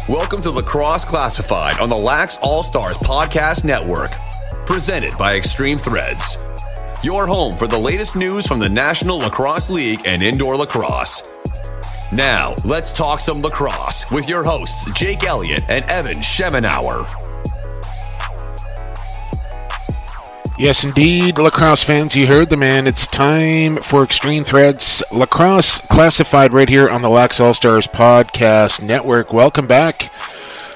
Welcome to Lacrosse Classified on the Lax All-Stars Podcast Network, presented by Extreme Threads. Your home for the latest news from the National Lacrosse League and indoor lacrosse. Now, let's talk some lacrosse with your hosts, Jake Elliott and Evan Schemenauer. Yes, indeed, lacrosse fans, you heard the man. It's time for Extreme Threads Lacrosse Classified right here on the Lax All-Stars Podcast Network. Welcome back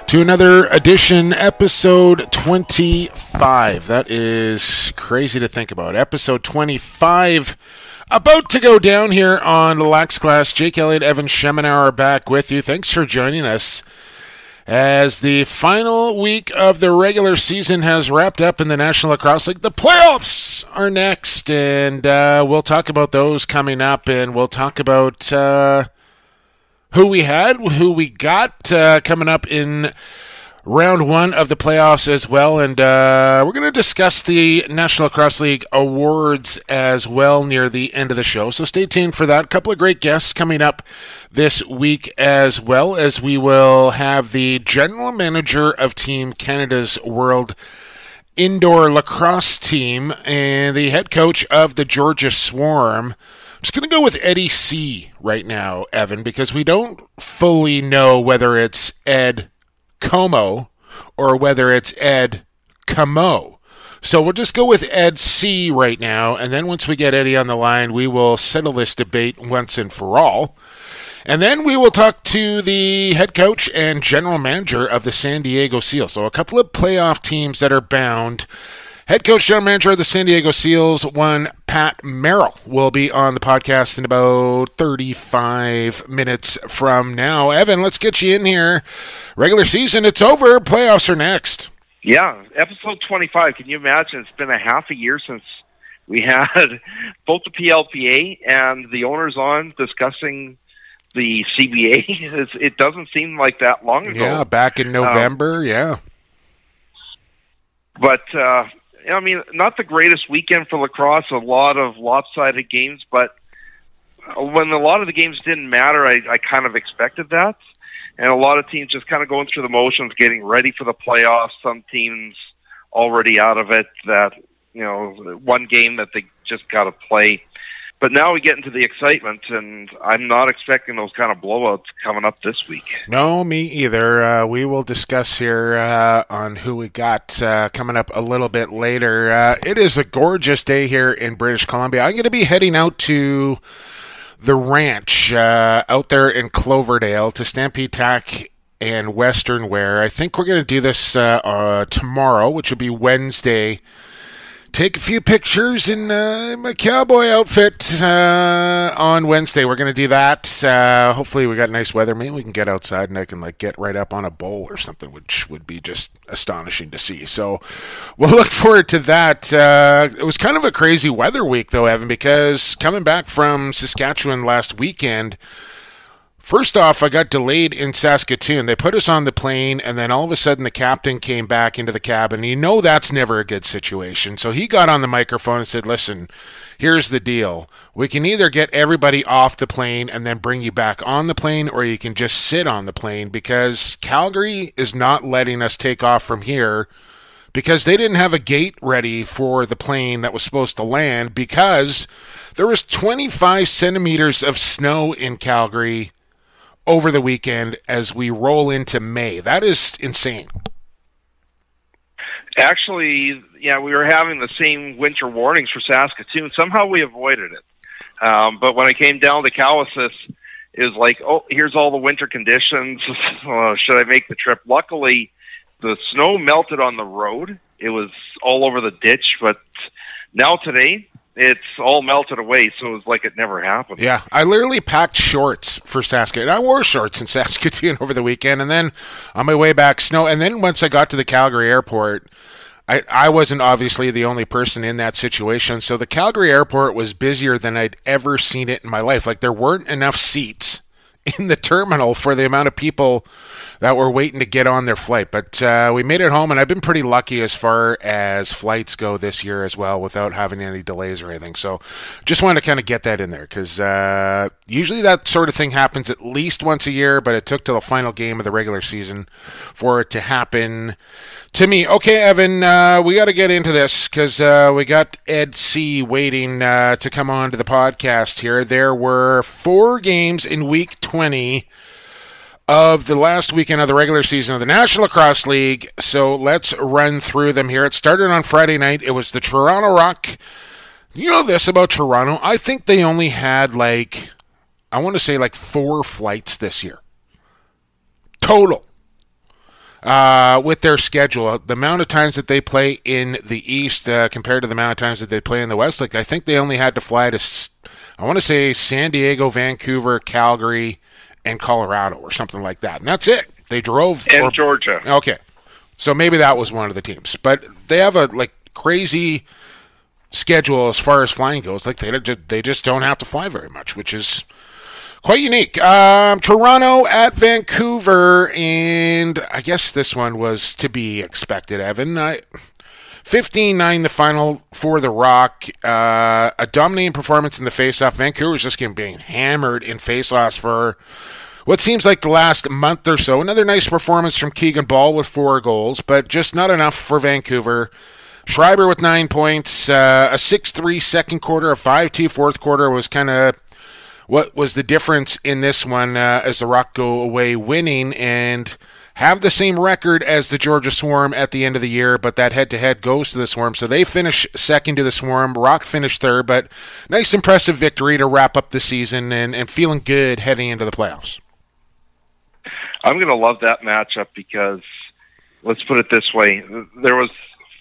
to another edition, episode 25. That is crazy to think about. Episode 25 about to go down here on the Lax Class. Jake Elliott, Evan Schemenauer back with you. Thanks for joining us as the final week of the regular season has wrapped up in the National Lacrosse League. The playoffs are next, and we'll talk about those coming up, and we'll talk about who we got coming up in round one of the playoffs as well, and we're going to discuss the National Lacrosse League awards as well near the end of the show, so stay tuned for that. A couple of great guests coming up this week, as well as we will have the general manager of Team Canada's World Indoor Lacrosse Team and the head coach of the Georgia Swarm. I'm just going to go with Eddie C right now, Evan, because we don't fully know whether it's Ed Comeau or whether it's Ed Comeau. So we'll just go with Ed C right now, and then once we get Eddie on the line, we will settle this debate once and for all. And then we will talk to the head coach and general manager of the San Diego Seals. So a couple of playoff teams that are bound. Head coach, general manager of the San Diego Seals, one Pat Merrill, will be on the podcast in about 35 minutes from now. Evan, let's get you in here. Regular season, it's over. Playoffs are next. Yeah, episode 25. Can you imagine? It's been a half a year since we had both the PLPA and the owners on discussing the CBA. It doesn't seem like that long ago. Yeah, back in November, yeah. But, I mean, not the greatest weekend for lacrosse, a lot of lopsided games, but when a lot of the games didn't matter, I kind of expected that. And a lot of teams just kind of going through the motions, getting ready for the playoffs. Some teams already out of it, that, you know, one game that they just got to play. But now we get into the excitement, and I'm not expecting those kind of blowouts coming up this week. No, me either. We will discuss here on who we got coming up a little bit later. It is a gorgeous day here in British Columbia. I'm going to be heading out to the ranch out there in Cloverdale to Stampede Tack and Western Wear. I think we're going to do this tomorrow, which will be Wednesday. Take a few pictures in my cowboy outfit on Wednesday. We're going to do that. Hopefully we got nice weather. Maybe we can get outside and I can get right up on a bowl or something, which would be just astonishing to see. So we'll look forward to that. It was kind of a crazy weather week, though, Evan, because coming back from Saskatchewan last weekend, first off, I got delayed in Saskatoon. They put us on the plane, and then all of a sudden the captain came back into the cabin. You know that's never a good situation. So he got on the microphone and said, listen, here's the deal. We can either get everybody off the plane and then bring you back on the plane, or you can just sit on the plane, because Calgary is not letting us take off from here because they didn't have a gate ready for the plane that was supposed to land, because there was 25 centimeters of snow in Calgary over the weekend as we roll into May. That is insane. Actually, yeah, we were having the same winter warnings for Saskatoon. Somehow we avoided it. But when I came down to Cowessess, it was like, oh, here's all the winter conditions. Should I make the trip? Luckily, the snow melted on the road. It was all over the ditch, but now today, it's all melted away, so it was like it never happened. Yeah, I literally packed shorts for Saskatoon. I wore shorts in Saskatoon over the weekend, and then on my way back, snow. And then once I got to the Calgary airport, I wasn't obviously the only person in that situation, so the Calgary airport was busier than I'd ever seen it in my life. Like, there weren't enough seats in the terminal for the amount of people that were waiting to get on their flight. But we made it home, and I've been pretty lucky as far as flights go this year as well without having any delays or anything. So just wanted to kind of get that in there because usually that sort of thing happens at least once a year, but it took till the final game of the regular season for it to happen to me. Okay, Evan, we got to get into this because we got Ed C. waiting to come on to the podcast here. There were 4 games in Week 20 of the last weekend of the regular season of the National Lacrosse League, so let's run through them here. It started on Friday night. It was the Toronto Rock. You know this about Toronto? I think they only had, I want to say 4 flights this year. Total. With their schedule, the amount of times that they play in the East compared to the amount of times that they play in the West, I think they only had to fly to, I want to say, San Diego, Vancouver, Calgary, and Colorado or something like that. And that's it. They drove. And Georgia. Okay. So maybe that was one of the teams. But they have a crazy schedule as far as flying goes. They just don't have to fly very much, which is quite unique. Toronto at Vancouver, and I guess this one was to be expected, Evan. 15-9 the final for the Rock. A dominating performance in the faceoff. Vancouver's just being hammered in faceoffs for what seems like the last month or so. Another nice performance from Keegan Ball with 4 goals, but just not enough for Vancouver. Schreiber with 9 points. A 6-3 second quarter, a 5-2 fourth quarter was kind of what was the difference in this one as the Rock go away winning and have the same record as the Georgia Swarm at the end of the year, but that head-to-head goes to the Swarm. So they finish second to the Swarm. Rock finished third, but nice, impressive victory to wrap up the season and feeling good heading into the playoffs. I'm going to love that matchup because, let's put it this way, there was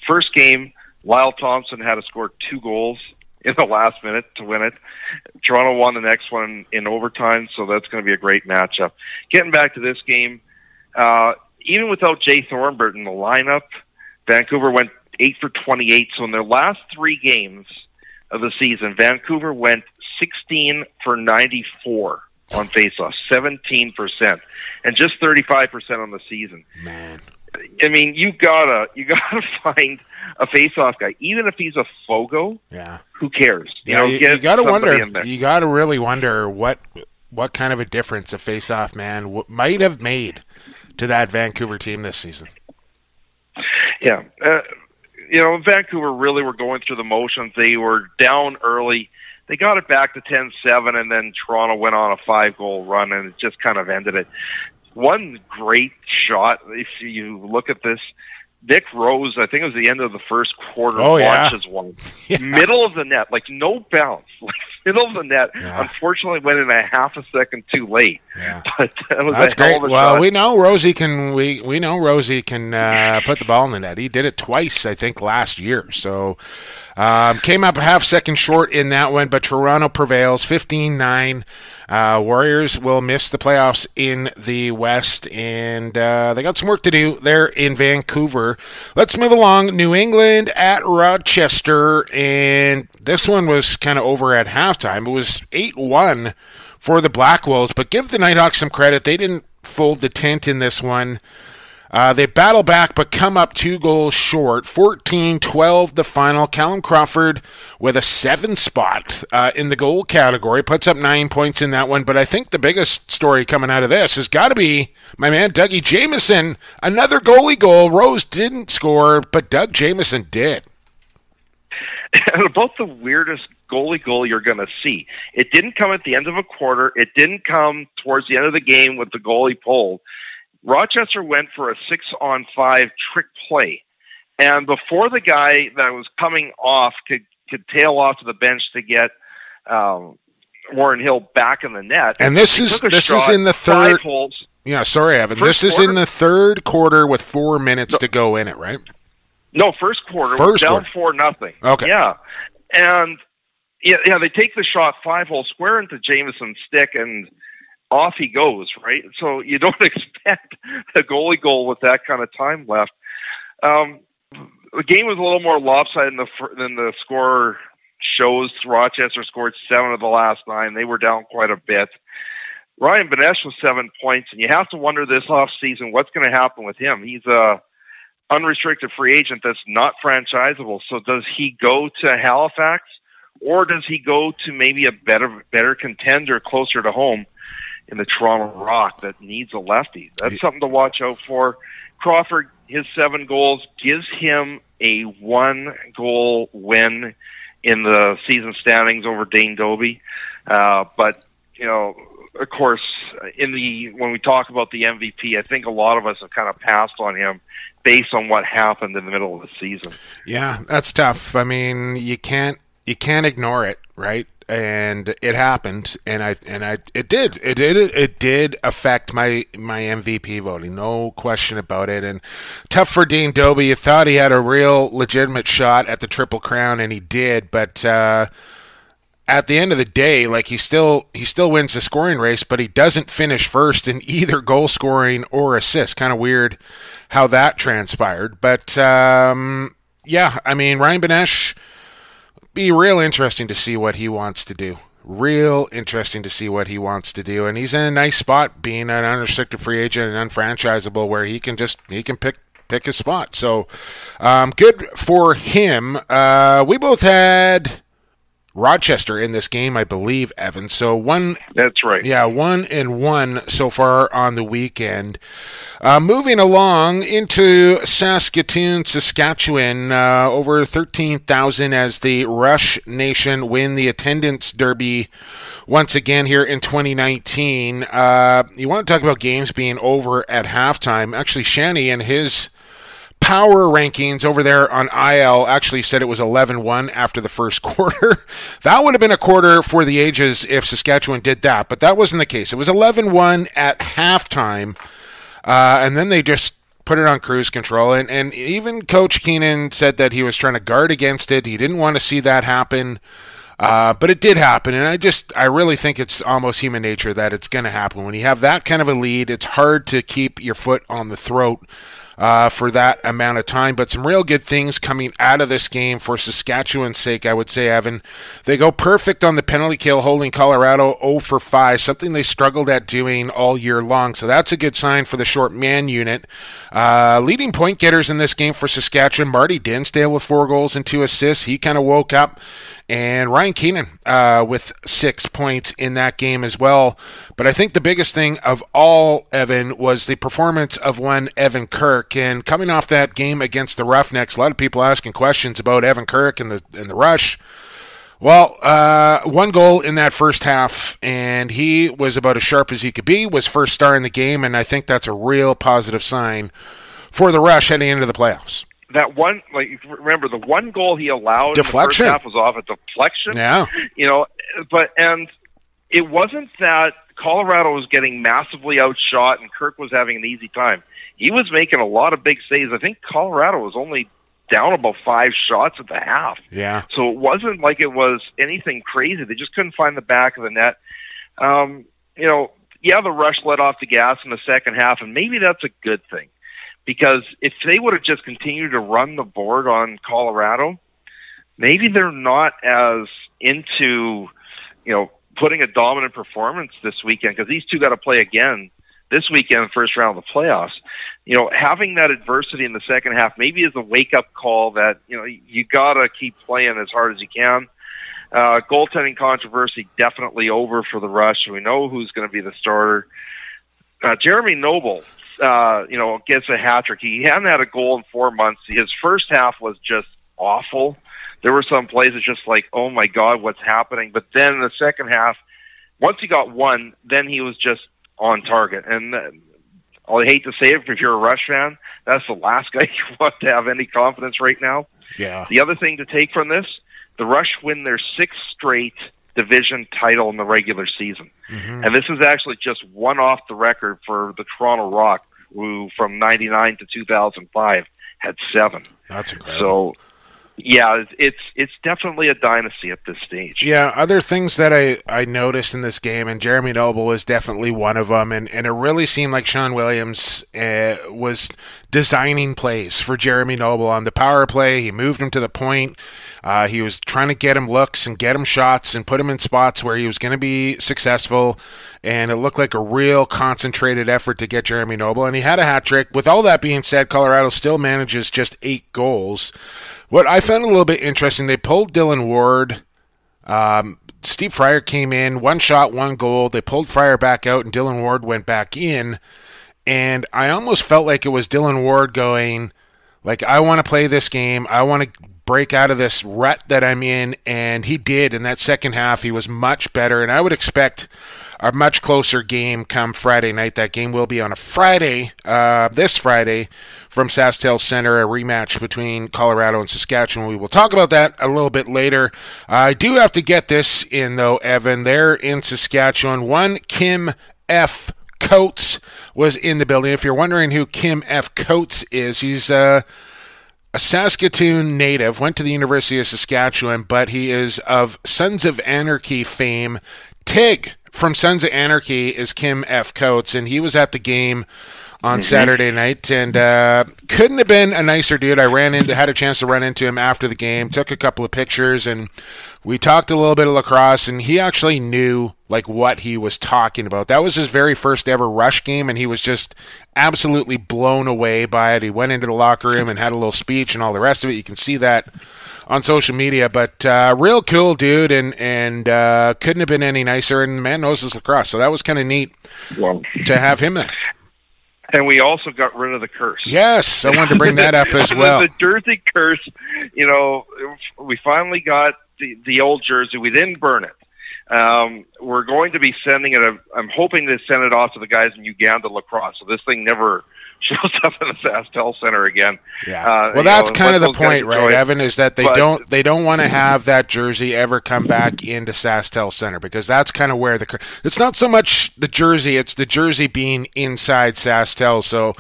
first game, Lyle Thompson had to score 2 goals in the last minute to win it. Toronto won the next one in overtime, so that's going to be a great matchup. Getting back to this game, even without Jay Thornburg in the lineup, Vancouver went 8 for 28. So in their last 3 games of the season, Vancouver went 16 for 94 on faceoffs, 17%, and just 35% on the season. Man, I mean, you gotta find a faceoff guy, even if he's a Fogo. Yeah, who cares? You gotta wonder. You gotta really wonder what kind of a difference a faceoff man might have made to that Vancouver team this season. Yeah, Vancouver really were going through the motions. They were down early. They got it back to 10-7, and then Toronto went on a 5-goal run, and it just kind of ended it. One great shot, if you look at this, Nick Rose, I think it was the end of the first quarter, launches one. Yeah. Middle of the net, no bounce, middle of the net. Yeah. Unfortunately, went in a half a second too late. Yeah. But that was That's a hell great. of a well, shot. we know Rosie can. We know Rosie can put the ball in the net. He did it twice, I think, last year. So came up a half second short in that one, but Toronto prevails, 15-9. Warriors will miss the playoffs in the West, and they got some work to do there in Vancouver. Let's move along. New England at Rochester, and this one was kind of over at halftime. It was 8-1 for the Black Wolves, but give the Nighthawks some credit. They didn't fold the tent in this one. They battle back but come up 2 goals short. 14-12 the final. Callum Crawford with a 7 spot in the goal category. Puts up 9 points in that one. But I think the biggest story coming out of this has got to be my man Dougie Jamieson. Another goalie goal. Rose didn't score, but Doug Jamieson did. And about the weirdest goalie goal you're going to see. It didn't come at the end of a quarter. It didn't come towards the end of the game with the goalie pulled. Rochester went for a 6-on-5 trick play. And before the guy that was coming off could tail off to the bench to get Warren Hill back in the net. And this is in the third. Yeah, sorry, Evan. This is in the third quarter with 4 minutes to go in it, right? No, first quarter. We're down 4-0. Okay. Yeah. And they take the shot 5-hole square into Jameson's stick, and off he goes, right? So you don't expect a goalie goal with that kind of time left. The game was a little more lopsided than the score shows. Rochester scored 7 of the last 9. They were down quite a bit. Ryan Benesh with 7 points, and you have to wonder this offseason what's going to happen with him. He's a unrestricted free agent that's not franchisable. So does he go to Halifax, or does he go to maybe a better contender closer to home in the Toronto Rock that needs a lefty? That's something to watch out for. Crawford, his 7 goals gives him a 1-goal win in the season standings over Dane Dobbie. But, you know, of course, when we talk about the MVP, I think a lot of us have kind of passed on him based on what happened in the middle of the season. Yeah, that's tough. I mean, you can't ignore it, right? And it happened, and it did affect my MVP voting, no question about it. And tough for Dane Dobbie. You thought he had a real legitimate shot at the Triple Crown, and he did, but at the end of the day, like he still wins the scoring race, but he doesn't finish first in either goal scoring or assist. Kind of weird how that transpired, but yeah, I mean, Ryan Benesh, be real interesting to see what he wants to do. Real interesting to see what he wants to do, and he's in a nice spot, being an unrestricted free agent and unfranchisable, where he can pick his spot. So good for him. We both had Rochester in this game, I believe, Evan. So That's right. Yeah, 1-1 so far on the weekend. Moving along into Saskatoon, Saskatchewan, over 13,000 as the Rush Nation win the attendance derby once again here in 2019. You want to talk about games being over at halftime. Actually, Shanny and his power rankings over there on IL actually said it was 11-1 after the first quarter. That would have been a quarter for the ages if Saskatchewan did that, but that wasn't the case. It was 11-1 at halftime, and then they just put it on cruise control, and even Coach Keenan said that he was trying to guard against it. He didn't want to see that happen, but it did happen, and I really think it's almost human nature that it's going to happen. When you have that kind of a lead, it's hard to keep your foot on the throat for that amount of time. But some real good things coming out of this game for Saskatchewan's sake, I would say, Evan. They go perfect on the penalty kill, holding Colorado 0 for 5, something they struggled at doing all year long. So that's a good sign for the short man unit. Leading point getters in this game for Saskatchewan, Marty Dinsdale with 4 goals and 2 assists. He kind of woke up. And Ryan Keenan with 6 points in that game as well. But I think the biggest thing of all, Evan, was the performance of one Evan Kirk. And coming off that game against the Roughnecks, a lot of people asking questions about Evan Kirk and the Rush. Well, 1 goal in that first half, and he was about as sharp as he could be, was first star in the game, and I think that's a real positive sign for the Rush heading into the playoffs. That one, remember the 1 goal he allowed deflection. In the first half was off a deflection. Yeah. And it wasn't that Colorado was getting massively outshot and Kirk was having an easy time. He was making a lot of big saves. I think Colorado was only down about 5 shots at the half. Yeah. So it wasn't like it was anything crazy. They just couldn't find the back of the net. The Rush let off the gas in the second half, and maybe that's a good thing. Because if they would have just continued to run the board on Colorado, maybe they're not as into, putting a dominant performance this weekend, because these two got to play again this weekend, first round of the playoffs. Having that adversity in the second half maybe is a wake-up call that, you got to keep playing as hard as you can. Goaltending controversy definitely over for the Rush. We know who's going to be the starter. Jeremy Noble, gets a hat trick. He hadn't had a goal in 4 months. His first half was just awful. There were some plays that just like, oh my God, what's happening? But then in the second half, once he got 1, then he was just on target. And I hate to say it, if you're a Rush fan, that's the last guy you want to have any confidence right now. Yeah. The other thing to take from this, the Rush win their 6th straight division title in the regular season. Mm-hmm. And this is actually just one off the record for the Toronto Rock, who from 99 to 2005 had 7. That's incredible. So Yeah, it's definitely a dynasty at this stage. Yeah, other things that I noticed in this game, and Jeremy Noble is definitely one of them, and it really seemed like Sean Williams was designing plays for Jeremy Noble on the power play. He moved him to the point. He was trying to get him looks and get him shots and put him in spots where he was going to be successful, and it looked like a real concentrated effort to get Jeremy Noble, and he had a hat trick. With all that being said, Colorado still manages just 8 goals. What I found a little bit interesting, they pulled Dylan Ward. Steve Fryer came in, 1 shot, 1 goal. They pulled Fryer back out, and Dylan Ward went back in. And I almost felt like it was Dylan Ward going, like, I want to play this game. I want to break out of this rut that I'm in. And he did. In that second half, he was much better. And I would expect a much closer game come Friday night. That game will be on a Friday, this Friday, from SaskTel Center, a rematch between Colorado and Saskatchewan. We will talk about that a little bit later. I do have to get this in, though, Evan. They're in Saskatchewan. One Kim F. Coates was in the building. If you're wondering who Kim F. Coates is, he's a Saskatoon native, went to the University of Saskatchewan, but he is of Sons of Anarchy fame. Tig from Sons of Anarchy is Kim F. Coates, and he was at the game on Saturday night, and couldn't have been a nicer dude. I had a chance to run into him after the game, took a couple of pictures, and we talked a little bit of lacrosse, and he actually knew like what he was talking about. That was his very first ever Rush game, and he was just absolutely blown away by it. He went into the locker room and had a little speech and all the rest of it. You can see that on social media, but real cool dude, and couldn't have been any nicer, and the man knows his lacrosse, so that was kind of neat to have him there. And we also got rid of the curse. Yes, I wanted to bring that up as well. The jersey curse, we finally got the old jersey. We didn't burn it. We're going to be sending it. I'm hoping to send it off to the guys in Uganda Lacrosse, so this thing never shows up in the SaskTel Center again. Yeah. Well, that's kind of the point, right, Evan, is that they don't want to have that jersey ever come back into SaskTel Center, because that's kind of where it's not so much the jersey, it's the jersey being inside SaskTel. So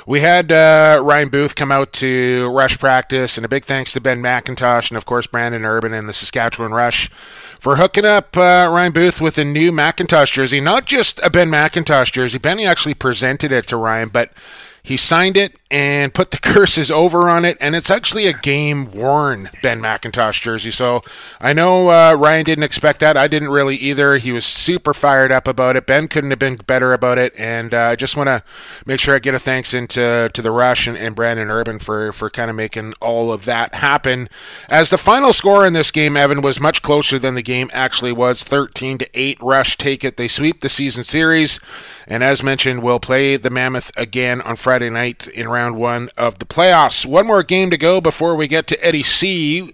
we had Ryan Booth come out to Rush practice, and a big thanks to Ben McIntosh and, of course, Brandon Urban and the Saskatchewan Rush for hooking up Ryan Booth with a new McIntosh jersey. Not just a Ben McIntosh jersey. Benny actually presented it to Ryan, but he signed it and put the curses over on it, and it's actually a game-worn Ben McIntosh jersey. So I know Ryan didn't expect that. I didn't really either. He was super fired up about it. Ben couldn't have been better about it, and I just want to make sure I get a thanks into the Rush and Brandon Urban for kind of making all of that happen. As the final score in this game, Evan, was much closer than the game actually was. 13-8, Rush take it. They sweep the season series, and as mentioned, we'll play the Mammoth again on Friday night in round 1 of the playoffs. One more game to go before we get to Eddie C.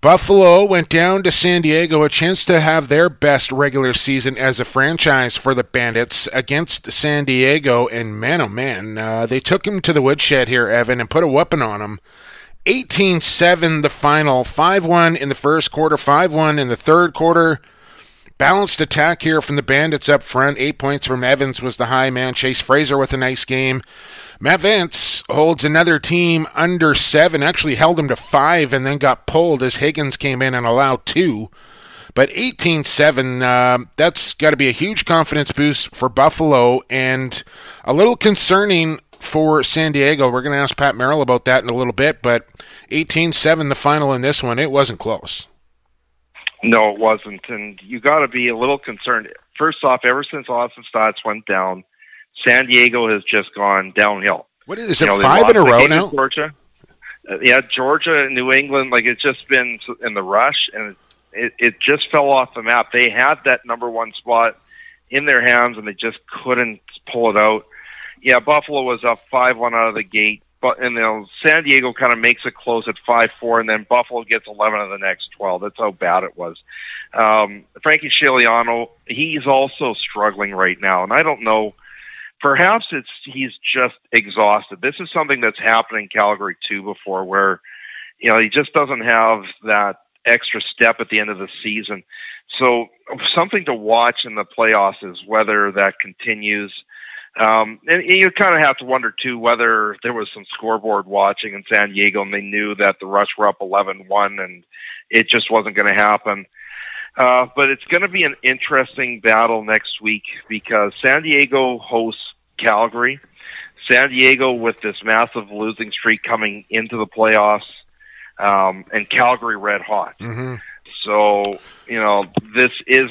Buffalo went down to San Diego, a chance to have their best regular season as a franchise for the Bandits against San Diego, and man, oh man, they took him to the woodshed here, Evan, and put a whooping on him. 18-7 the final, 5-1 in the first quarter, 5-1 in the third quarter. Balanced attack here from the Bandits up front. 8 points from Evans was the high man. Chase Fraser with a nice game. Matt Vance holds another team under 7. Actually held him to 5 and then got pulled as Higgins came in and allowed 2. But 18-7, that's got to be a huge confidence boost for Buffalo and a little concerning for San Diego. We're going to ask Pat Merrill about that in a little bit, but 18-7 the final in this one. It wasn't close. No, it wasn't, and you got to be a little concerned. First off, ever since Austin Stotts went down, San Diego has just gone downhill. What is it, 5 in a row now? Georgia. Georgia and New England, like it's just been in the Rush, and it just fell off the map. They had that number 1 spot in their hands, and they just couldn't pull it out. Yeah, Buffalo was up 5-1 out of the gate. But San Diego kind of makes it close at 5-4, and then Buffalo gets 11 of the next 12. That's how bad it was. Frankie Scigliano, he's also struggling right now, and I don't know. Perhaps he's just exhausted. This is something that's happened in Calgary too before, where he just doesn't have that extra step at the end of the season. So something to watch in the playoffs is whether that continues. And you kind of have to wonder, too, whether there was some scoreboard watching in San Diego and they knew that the Rush were up 11-1 and it just wasn't going to happen. But it's going to be an interesting battle next week because San Diego hosts Calgary. San Diego with this massive losing streak coming into the playoffs, and Calgary red hot. Mm-hmm. So, this is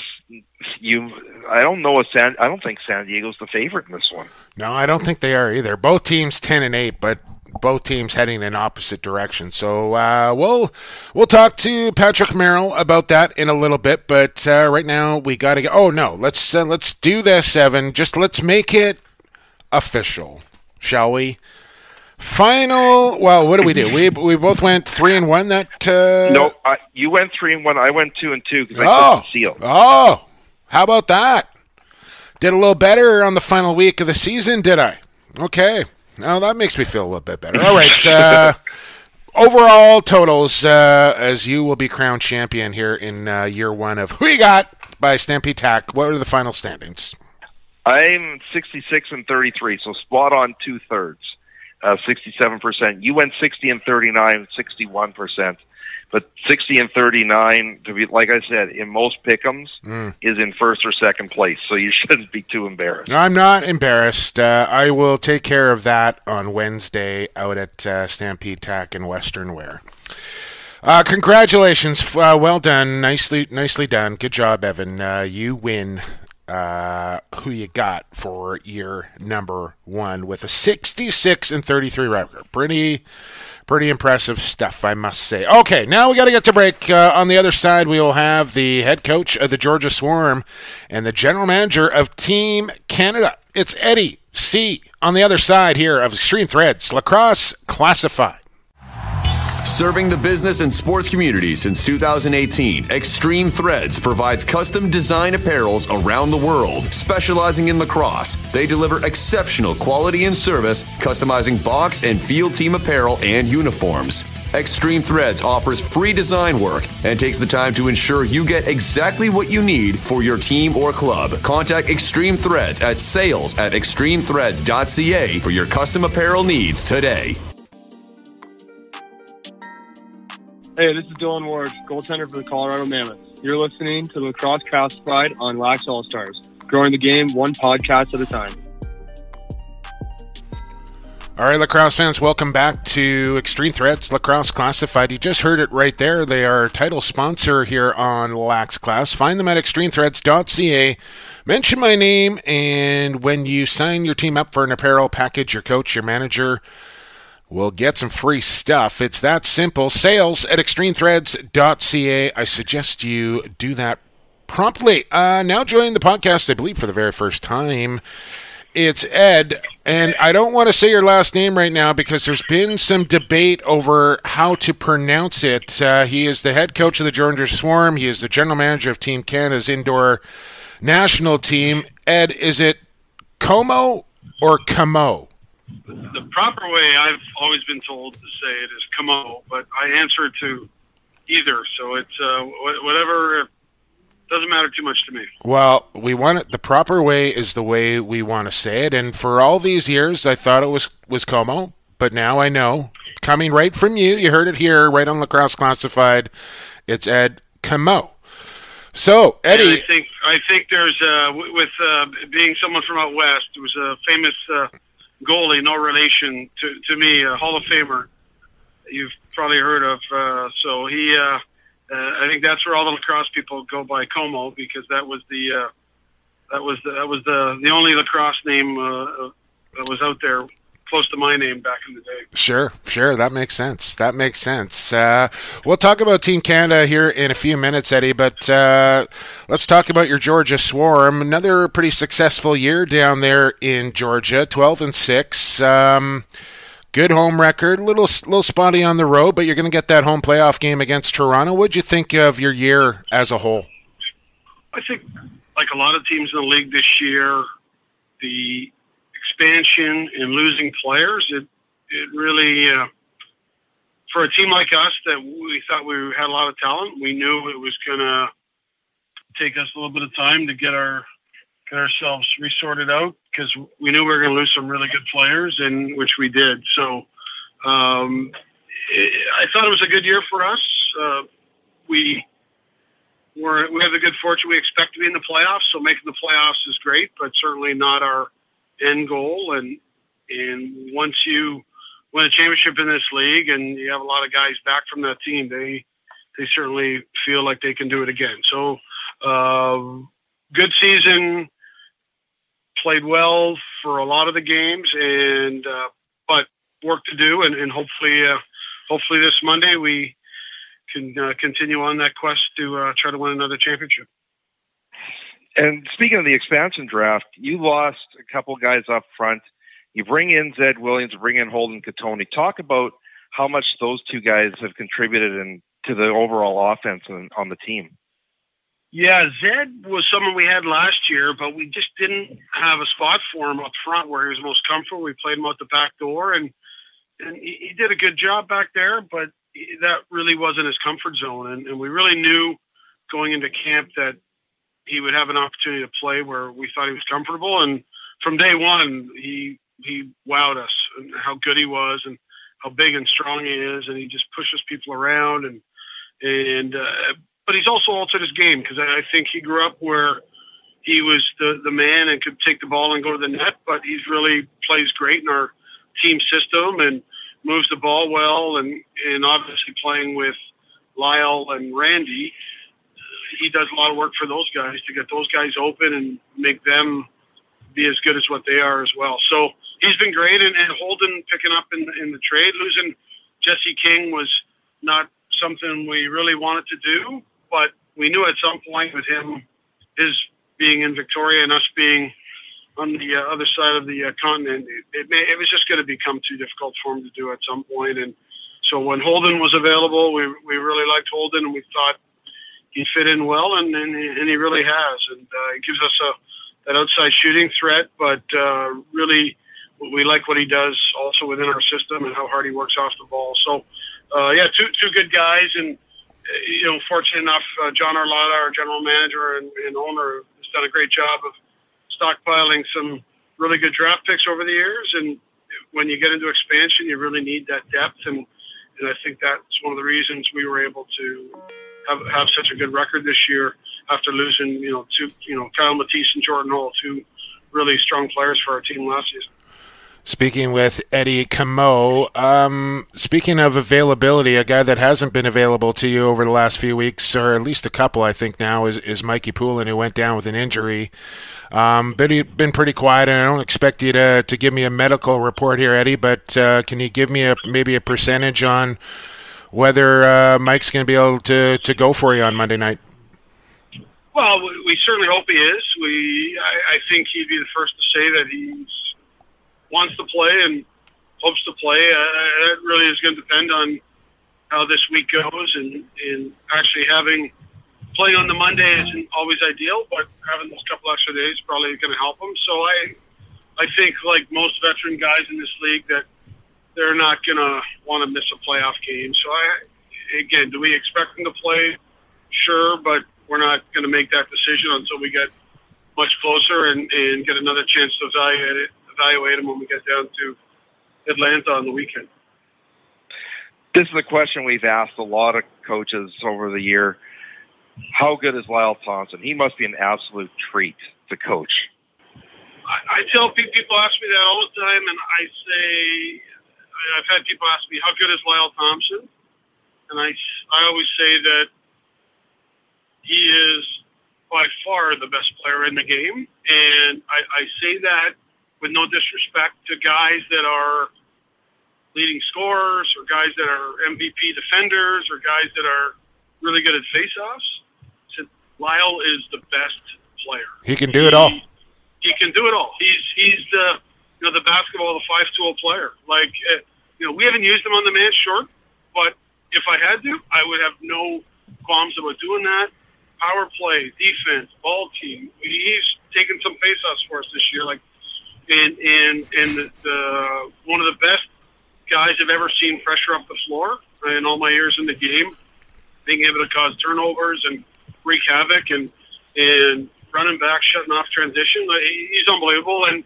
I don't think San Diego's the favorite in this one. No, I don't think they are either. Both teams 10-8, but both teams heading in opposite directions. So we'll talk to Patrick Merrill about that in a little bit. But right now we got to go. Oh no, let's do this, Evan. Just let's make it official, shall we? Final. Well, what do we do? We both went 3-1. No, you went 3-1. I went 2-2 because I couldn't seal. Oh, how about that? Did a little better on the final week of the season, did I? Okay. Now that makes me feel a little bit better. All right. Overall totals, as you will be crowned champion here in year one of Who You Got by Stampede Tack. What are the final standings? I'm 66-33, so spot on 2/3. 67%. You went 60-39, 61%. But 60-39, to be like I said, in most pick'ems, is in first or second place. So you shouldn't be too embarrassed. I'm not embarrassed. I will take care of that on Wednesday out at Stampede Tack in Western Wear. Congratulations. Well done. Nicely done. Good job, Evan. You win. Who You Got for year number one with a 66-33 record. Pretty impressive stuff, I must say. Okay, now we got to get to break. On the other side, we will have the head coach of the Georgia Swarm and the general manager of Team Canada. It's Eddie C. on the other side here of Extreme Threads, Lacrosse Classified. Serving the business and sports community since 2018, Extreme Threads provides custom design apparels around the world. Specializing in lacrosse, they deliver exceptional quality and service, customizing box and field team apparel and uniforms. Extreme Threads offers free design work and takes the time to ensure you get exactly what you need for your team or club. Contact Extreme Threads at sales@extremethreads.ca for your custom apparel needs today. Hey, this is Nll Awards, goaltender for the Colorado Mammoths. You're listening to Lacrosse Classified on Lax All-Stars, growing the game one podcast at a time. All right, lacrosse fans, welcome back to Extreme Threads, Lacrosse Classified. You just heard it right there. They are title sponsor here on Lax Class. Find them at extremethreads.ca. Mention my name, and when you sign your team up for an apparel package, your coach, your manager will get some free stuff. It's that simple. Sales at extremethreads.ca. I suggest you do that promptly. Now joining the podcast, I believe for the very first time, it's Ed. And I don't want to say your last name right now because there's been some debate over how to pronounce it. He is the head coach of the Georgia Swarm. He is the general manager of Team Canada's indoor national team. Ed, is it Comeau or Comeau? The proper way I've always been told to say it is Comeau, but I answer to either, so it's whatever. It doesn't matter too much to me. Well, we want it. The proper way is the way we want to say it, and for all these years, I thought it was Comeau, but now I know. Coming right from you, you heard it here, right on Lacrosse Classified. It's Ed Comeau. So, Eddie, and I think there's with being someone from out west, it was a famous goalie, no relation to me, a Hall of Famer you've probably heard of. So he, I think that's where all the lacrosse people go by Comeau, because that was the only lacrosse name that was out there close to my name back in the day. Sure. That makes sense. We'll talk about Team Canada here in a few minutes, Eddie, but let's talk about your Georgia Swarm. Another pretty successful year down there in Georgia, 12-6. Good home record, little spotty on the road, but you're going to get that home playoff game against Toronto. What'd you think of your year as a whole? I think, like a lot of teams in the league this year, the expansion and losing players, it really, for a team like us that we thought we had a lot of talent, we knew it was going to take us a little bit of time to get our get ourselves resorted out, because we knew we were going to lose some really good players, and which we did. So I thought it was a good year for us. We have the good fortune. We expect to be in the playoffs, so making the playoffs is great, but certainly not our end goal. And once you win a championship in this league and you have a lot of guys back from that team, they certainly feel like they can do it again. So good season, played well for a lot of the games, and but work to do, and hopefully this Monday we can continue on that quest to try to win another championship. And speaking of the expansion draft, you lost a couple guys up front. You bring in Zed Williams, bring in Holden Katoni. Talk about how much those two guys have contributed to the overall offense on the team. Yeah, Zed was someone we had last year, but we just didn't have a spot for him up front where he was most comfortable. We played him out the back door, and he did a good job back there, but that really wasn't his comfort zone. And we really knew going into camp that he would have an opportunity to play where we thought he was comfortable. And from day one, he wowed us and how good he was and how big and strong he is. And he just pushes people around. But he's also altered his game, because I think he grew up where he was the man and could take the ball and go to the net, but he's really plays great in our team system and moves the ball well. And obviously playing with Lyle and Randy, he does a lot of work for those guys to get those guys open and make them be as good as what they are as well. So he's been great. And Holden picking up in the trade, losing Jesse King was not something we really wanted to do, but we knew at some point with his being in Victoria and us being on the other side of the continent, it was just going to become too difficult for him to do at some point. And so when Holden was available, we really liked Holden, and we thought he fit in well, and he really has. And it gives us that outside shooting threat, but really we like what he does also within our system and how hard he works off the ball. So two good guys, and fortunate enough, John Arlotta, our general manager and owner, has done a great job of stockpiling some really good draft picks over the years. And when you get into expansion, you really need that depth, and I think that's one of the reasons we were able to have such a good record this year after losing Kyle Matisse and Jordan Hall, two really strong players for our team last season. Speaking with Eddie Comeau, speaking of availability, a guy that hasn't been available to you over the last few weeks, or at least a couple, I think now, is Mikey Poole, who went down with an injury. But he's been pretty quiet, and I don't expect you to give me a medical report here, Eddie, but can you give me maybe a percentage on whether Mike's going to be able to go for you on Monday night? Well, we certainly hope he is. I think he'd be the first to say that he wants to play and hopes to play. That really is going to depend on how this week goes, and actually playing on the Monday isn't always ideal, but having those couple extra days is probably going to help him. So I think, like most veteran guys in this league, that they're not going to want to miss a playoff game. So again, do we expect him to play? Sure, but we're not going to make that decision until we get much closer and get another chance to evaluate him when we get down to Atlanta on the weekend. This is a question we've asked a lot of coaches over the year. How good is Lyle Thompson? He must be an absolute treat to coach. I tell people ask me that all the time, and I say, I've had people ask me, how good is Lyle Thompson? And I always say that he is by far the best player in the game. And I say that with no disrespect to guys that are leading scorers or guys that are MVP defenders or guys that are really good at faceoffs. Lyle is the best player. He can do it all. He can do it all. He's the basketball, the 5-tool player. Like, we haven't used him on the man short, but if I had to, I would have no qualms about doing that. Power play, defense, ball team. He's taken some faceoffs for us this year. Like, and the one of the best guys I've ever seen pressure up the floor in all my years in the game, being able to cause turnovers and wreak havoc and running back, shutting off transition. He's unbelievable. And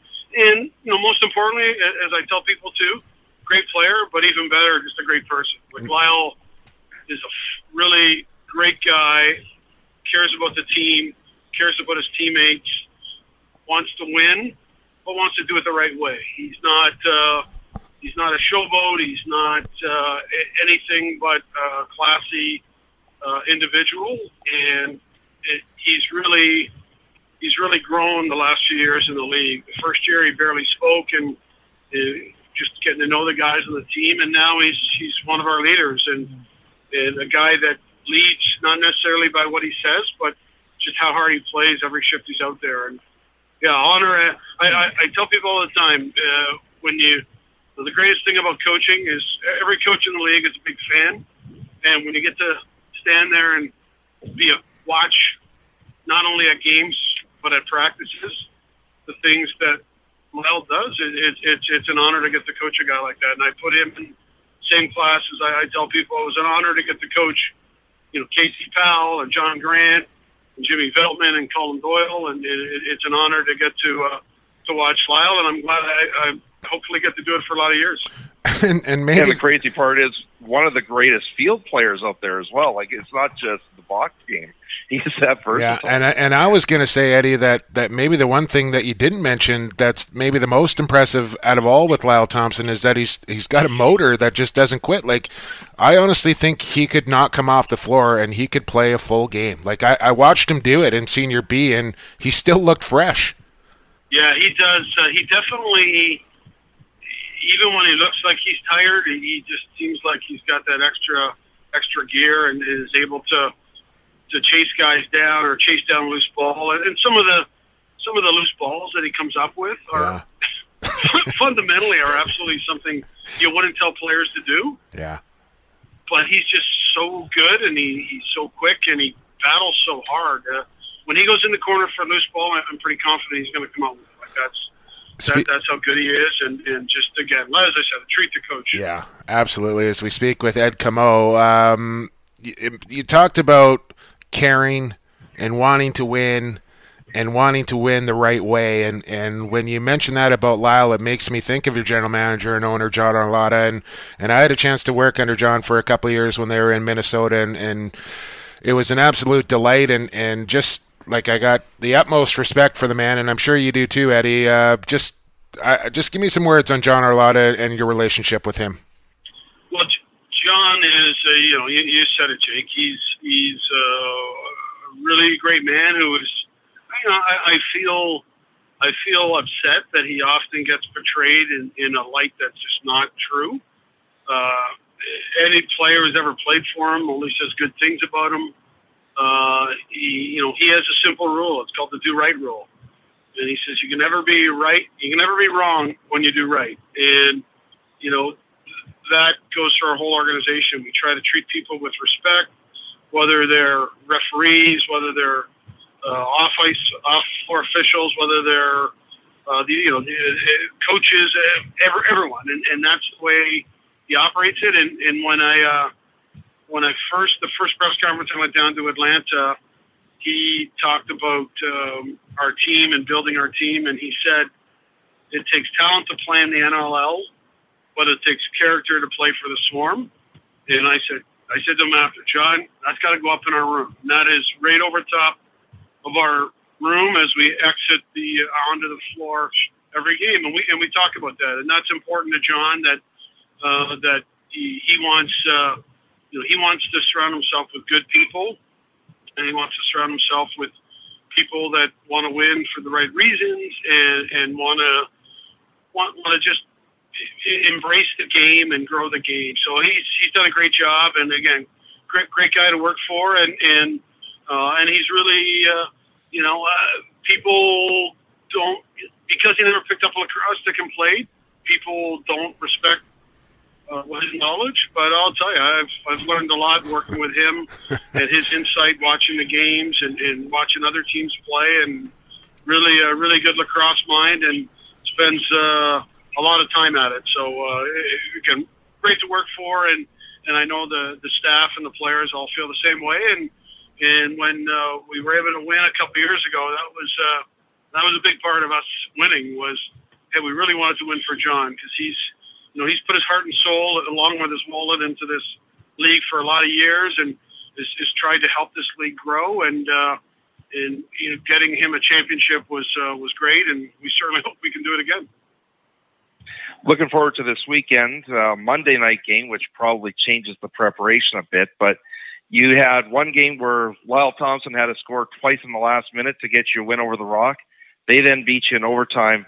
most importantly, as I tell people too, great player, but even better, just a great person. Like Lyle is a really great guy, cares about the team, cares about his teammates, wants to win, but wants to do it the right way. He's not a showboat. He's not anything but a classy individual, and he's really grown the last few years in the league. The first year he barely spoke and just getting to know the guys on the team, and now he's one of our leaders and a guy that leads not necessarily by what he says, but just how hard he plays every shift he's out there. And yeah, honor. I tell people all the time the greatest thing about coaching is every coach in the league is a big fan, and when you get to stand there and watch not only at games but at practices, the things that Lyle does, it's an honor to get to coach a guy like that. And I put him in the same class as I tell people it was an honor to get to coach, Casey Powell and John Grant and Jimmy Veltman and Colin Doyle, and it's an honor to get to watch Lyle, and I'm glad I hopefully get to do it for a lot of years. and maybe the crazy part is one of the greatest field players out there as well. Like, it's not just the box game. He's that versatile. Yeah, and I was going to say, Eddie, that maybe the one thing that you didn't mention that's maybe the most impressive out of all with Lyle Thompson is that he's got a motor that just doesn't quit. Like, I honestly think he could not come off the floor and he could play a full game. Like, I watched him do it in Senior B, and he still looked fresh. Yeah, he does. He definitely, even when he looks like he's tired, he just seems like he's got that extra gear and is able to chase guys down or chase down loose ball. And some of the loose balls that he comes up with are fundamentally are absolutely something you wouldn't tell players to do. Yeah. But he's just so good, and he's so quick, and he battles so hard. When he goes in the corner for a loose ball, I'm pretty confident he's going to come out with it. Like, that's how good he is, and just, again, as I said, a treat to coach. Yeah, absolutely. As we speak with Ed Comeau, you talked about caring and wanting to win and wanting to win the right way, and when you mention that about Lyle, it makes me think of your general manager and owner, John Arlotta, and I had a chance to work under John for a couple of years when they were in Minnesota, and it was an absolute delight, and just like I got the utmost respect for the man, and I'm sure you do too, Eddie. Just give me some words on John Arlotta and your relationship with him. Well, John is, you said it, Jake. He's a really great man who is, I feel upset that he often gets portrayed in a light that's just not true. Any player who's ever played for him only says good things about him. He has a simple rule. It's called the do right rule. And he says, you can never be right. You can never be wrong when you do right. And, that goes for our whole organization. We try to treat people with respect, whether they're referees, whether they're off-floor officials, whether they're the coaches, everyone. And that's the way he operates it. And when the first press conference I went down to Atlanta, he talked about our team and building our team, and he said it takes talent to play in the NLL, but it takes character to play for the Swarm. And I said to him after, John, that's got to go up in our room. And that is right over top of our room as we exit onto the floor every game. And we talk about that, and that's important to John. That he wants he wants to surround himself with good people, and he wants to surround himself with people that want to win for the right reasons and want to just embrace the game and grow the game. So he's done a great job, and again, great guy to work for, and he's really people don't, because he never picked up a lacrosse stick and played, people don't respect his knowledge. But I'll tell you, I've learned a lot working with him and his insight, watching the games and watching other teams play, and really a really good lacrosse mind, and spends a lot of time at it. So again, great to work for, and I know the staff and the players all feel the same way. And And when we were able to win a couple years ago, that was a big part of us winning. Was, hey, we really wanted to win for John, because he's put his heart and soul along with his wallet into this league for a lot of years, and is tried to help this league grow. And getting him a championship was great, and we certainly hope we can do it again. Looking forward to this weekend, Monday night game, which probably changes the preparation a bit. But you had one game where Lyle Thompson had to score twice in the last minute to get you a win over the Rock. They then beat you in overtime.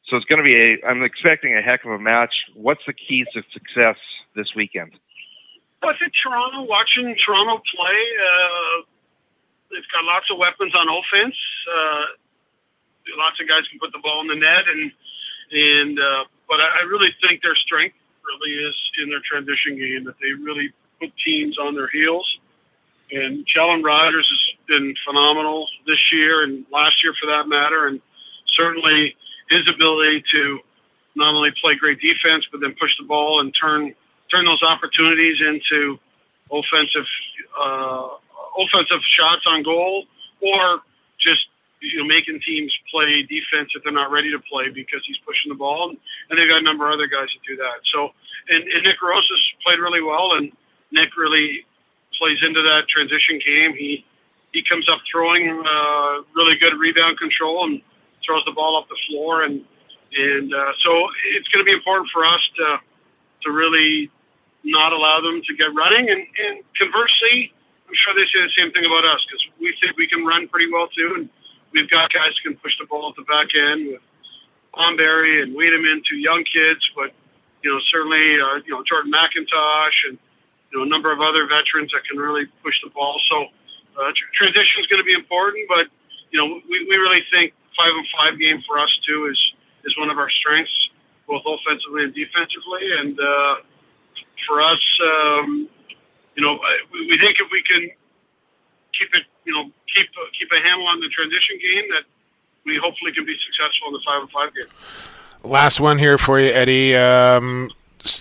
So it's going to be I'm expecting a heck of a match. What's the keys to success this weekend? Well, I think watching Toronto play, they've got lots of weapons on offense. Lots of guys can put the ball in the net, but I really think their strength really is in their transition game, that they really put teams on their heels. And Jalen Rogers has been phenomenal this year and last year for that matter, and certainly his ability to not only play great defense but then push the ball and turn those opportunities into offensive shots on goal, or just making teams play defense if they're not ready to play because he's pushing the ball, and they've got a number of other guys that do that. So, and Nick Rose has played really well, and Nick really plays into that transition game. He comes up throwing really good rebound control and throws the ball up the floor, and so it's going to be important for us to really not allow them to get running, and conversely, I'm sure they say the same thing about us, because we think we can run pretty well too, and we've got guys who can push the ball at the back end with Bomberry and Wiedemann, two young kids, but certainly Jordan McIntosh and a number of other veterans that can really push the ball. So transition is going to be important, but we really think 5-on-5 game for us too is one of our strengths, both offensively and defensively, and for us, we think if we can keep a handle on the transition game, that we hopefully can be successful in the 5-on-5 game. Last one here for you, Eddie.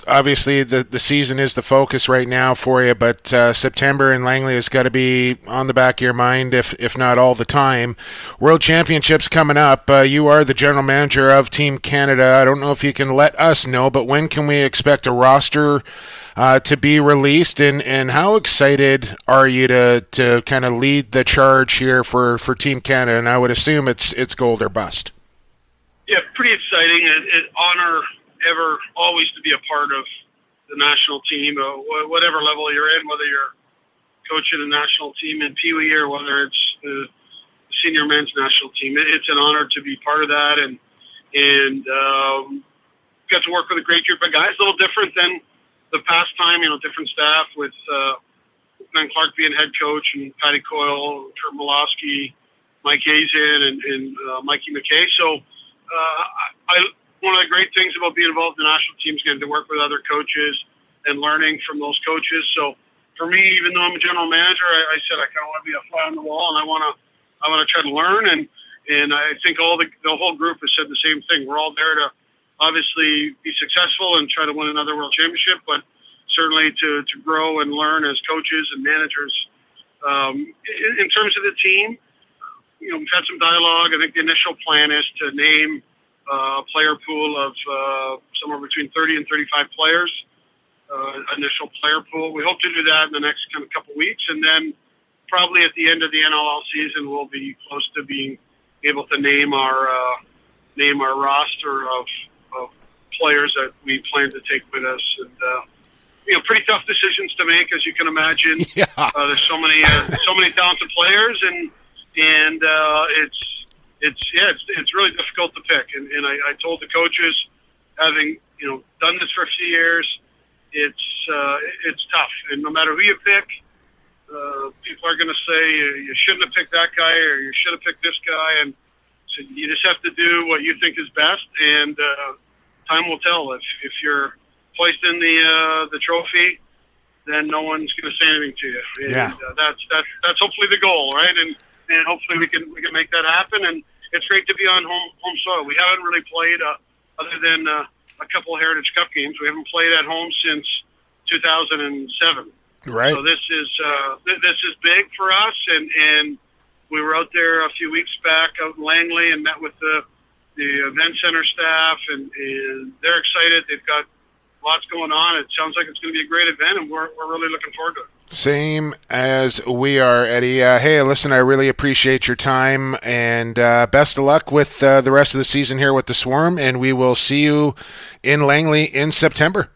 Obviously, the season is the focus right now for you, but September in Langley has got to be on the back of your mind, if not all the time. World Championships coming up. You are the general manager of Team Canada. I don't know if you can let us know, but when can we expect a roster to be released, and how excited are you to kind of lead the charge here for Team Canada? And I would assume it's gold or bust. Yeah, pretty exciting. An honor always to be a part of the national team, whatever level you're in, whether you're coaching a national team in Pee Wee or whether it's the senior men's national team. It's an honor to be part of that, and got to work with a great group of guys. A little different than the past time, different staff with Glenn Clark being head coach and Patty Coyle, Kurt Malofsky, Mike Hazen, and Mikey McKay. So one of the great things about being involved in the national team is getting to work with other coaches and learning from those coaches. So for me, even though I'm a general manager, I said I kind of want to be a fly on the wall, and I want to try to learn. And I think the whole group has said the same thing. We're all there to obviously be successful and try to win another world championship, but certainly to grow and learn as coaches and managers. In terms of the team, we've had some dialogue. I think the initial plan is to name a player pool of somewhere between 30 and 35 players, initial player pool. We hope to do that in the next kind of couple weeks, and then probably at the end of the NLL season, we'll be close to being able to name our roster of players that we plan to take with us. And pretty tough decisions to make, as you can imagine. Yeah. There's so many talented players, and it's really difficult to pick. And I told the coaches, having done this for a few years, it's tough. And no matter who you pick, people are going to say you shouldn't have picked that guy or you should have picked this guy, and so you just have to do what you think is best. And time will tell. If you're placed in the trophy, then no one's going to say anything to you. And yeah. That's hopefully the goal, right? And hopefully we can make that happen. And it's great to be on home soil. We haven't really played other than a couple of Heritage Cup games. We haven't played at home since 2007. Right. So this is big for us, and we were out there a few weeks back out in Langley and met with the event center staff, and they're excited. They've got lots going on. It sounds like it's going to be a great event, and we're really looking forward to it. Same as we are, Eddie. Hey, listen, I really appreciate your time, and best of luck with the rest of the season here with the Swarm, and we will see you in Langley in September.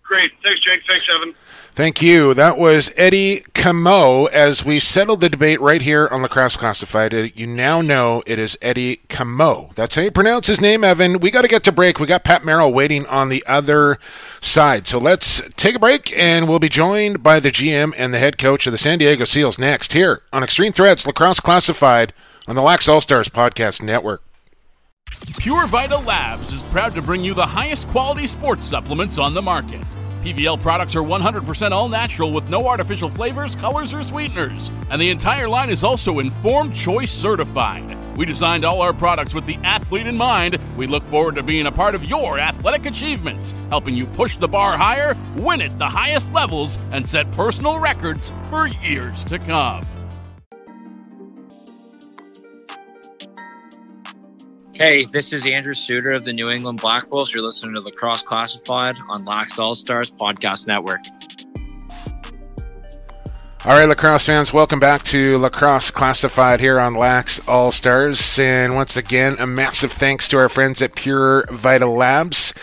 Great. Thanks, Jake. Thanks, Evan. Thank you. That was Eddie Comeau. As we settled the debate right here on Lacrosse Classified, you now know it is Eddie Comeau. That's how you pronounce his name, Evan. We got to get to break. We got Pat Merrill waiting on the other side. So let's take a break, and we'll be joined by the GM and the head coach of the San Diego Seals next here on Extreme Threads Lacrosse Classified on the Lax All-Stars Podcast Network. Pure Vita Labs is proud to bring you the highest quality sports supplements on the market. PVL products are 100% all-natural with no artificial flavors, colors, or sweeteners. And the entire line is also Informed Choice certified. We designed all our products with the athlete in mind. We look forward to being a part of your athletic achievements, helping you push the bar higher, win at the highest levels, and set personal records for years to come. Hey, this is Andrew Suter of the New England Black Wolves. You're listening to Lacrosse Classified on Lax All-Stars Podcast Network. All right, lacrosse fans, welcome back to Lacrosse Classified here on Lax All-Stars. And once again, a massive thanks to our friends at Pure Vita Labs.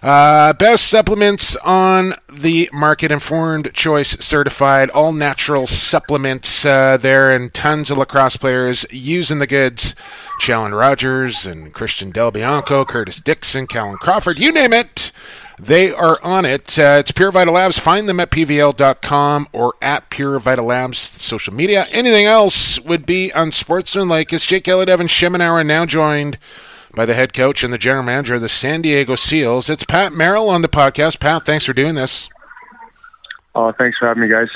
Best supplements on the market, Informed Choice certified, all natural supplements there, and tons of lacrosse players using the goods. Challen Rogers and Christian Del Bianco, Curtis Dixon, Callan Crawford, you name it, they are on it. It's Pure Vita Labs. Find them at pvl.com or at Pure Vita Labs social media. Anything else would be unsportsmanlike. It's Jake Elliott, Evan Schemenauer, now joined by the head coach and the general manager of the San Diego Seals. It's Pat Merrill on the podcast. Pat, thanks for doing this. Oh, thanks for having me, guys.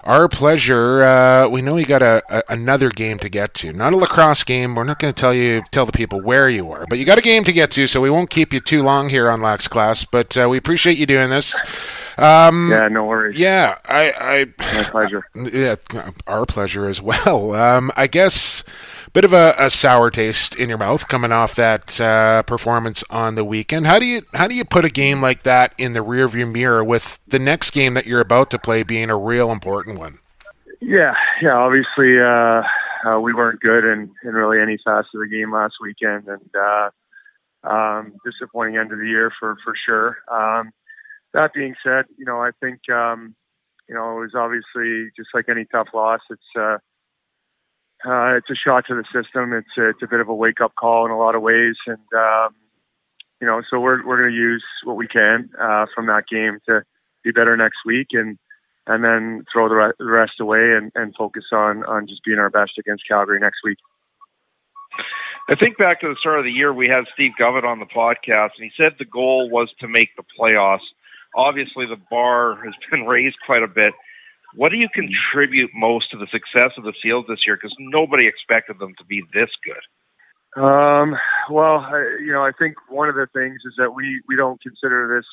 Our pleasure. We know you got another game to get to. Not a lacrosse game. We're not going to tell the people where you are, but you got a game to get to, so we won't keep you too long here on Lax Class, but we appreciate you doing this. Yeah, no worries. Yeah, my pleasure. Yeah, our pleasure as well. I guess bit of a sour taste in your mouth coming off that performance on the weekend. How do you put a game like that in the rearview mirror with the next game that you're about to play being a real important one? Yeah. Obviously, we weren't good in really any facet of the game last weekend, and disappointing end of the year for sure. That being said, I think it was obviously just like any tough loss. It's a shot to the system. It's a bit of a wake up call in a lot of ways, and so we're going to use what we can from that game to be better next week, and then throw the rest away and focus on just being our best against Calgary next week. I think back to the start of the year, we had Steve Govett on the podcast, and he said the goal was to make the playoffs. Obviously, the bar has been raised quite a bit. What do you contribute most to the success of the Seals this year? Because nobody expected them to be this good. Well, I think one of the things is that we don't consider this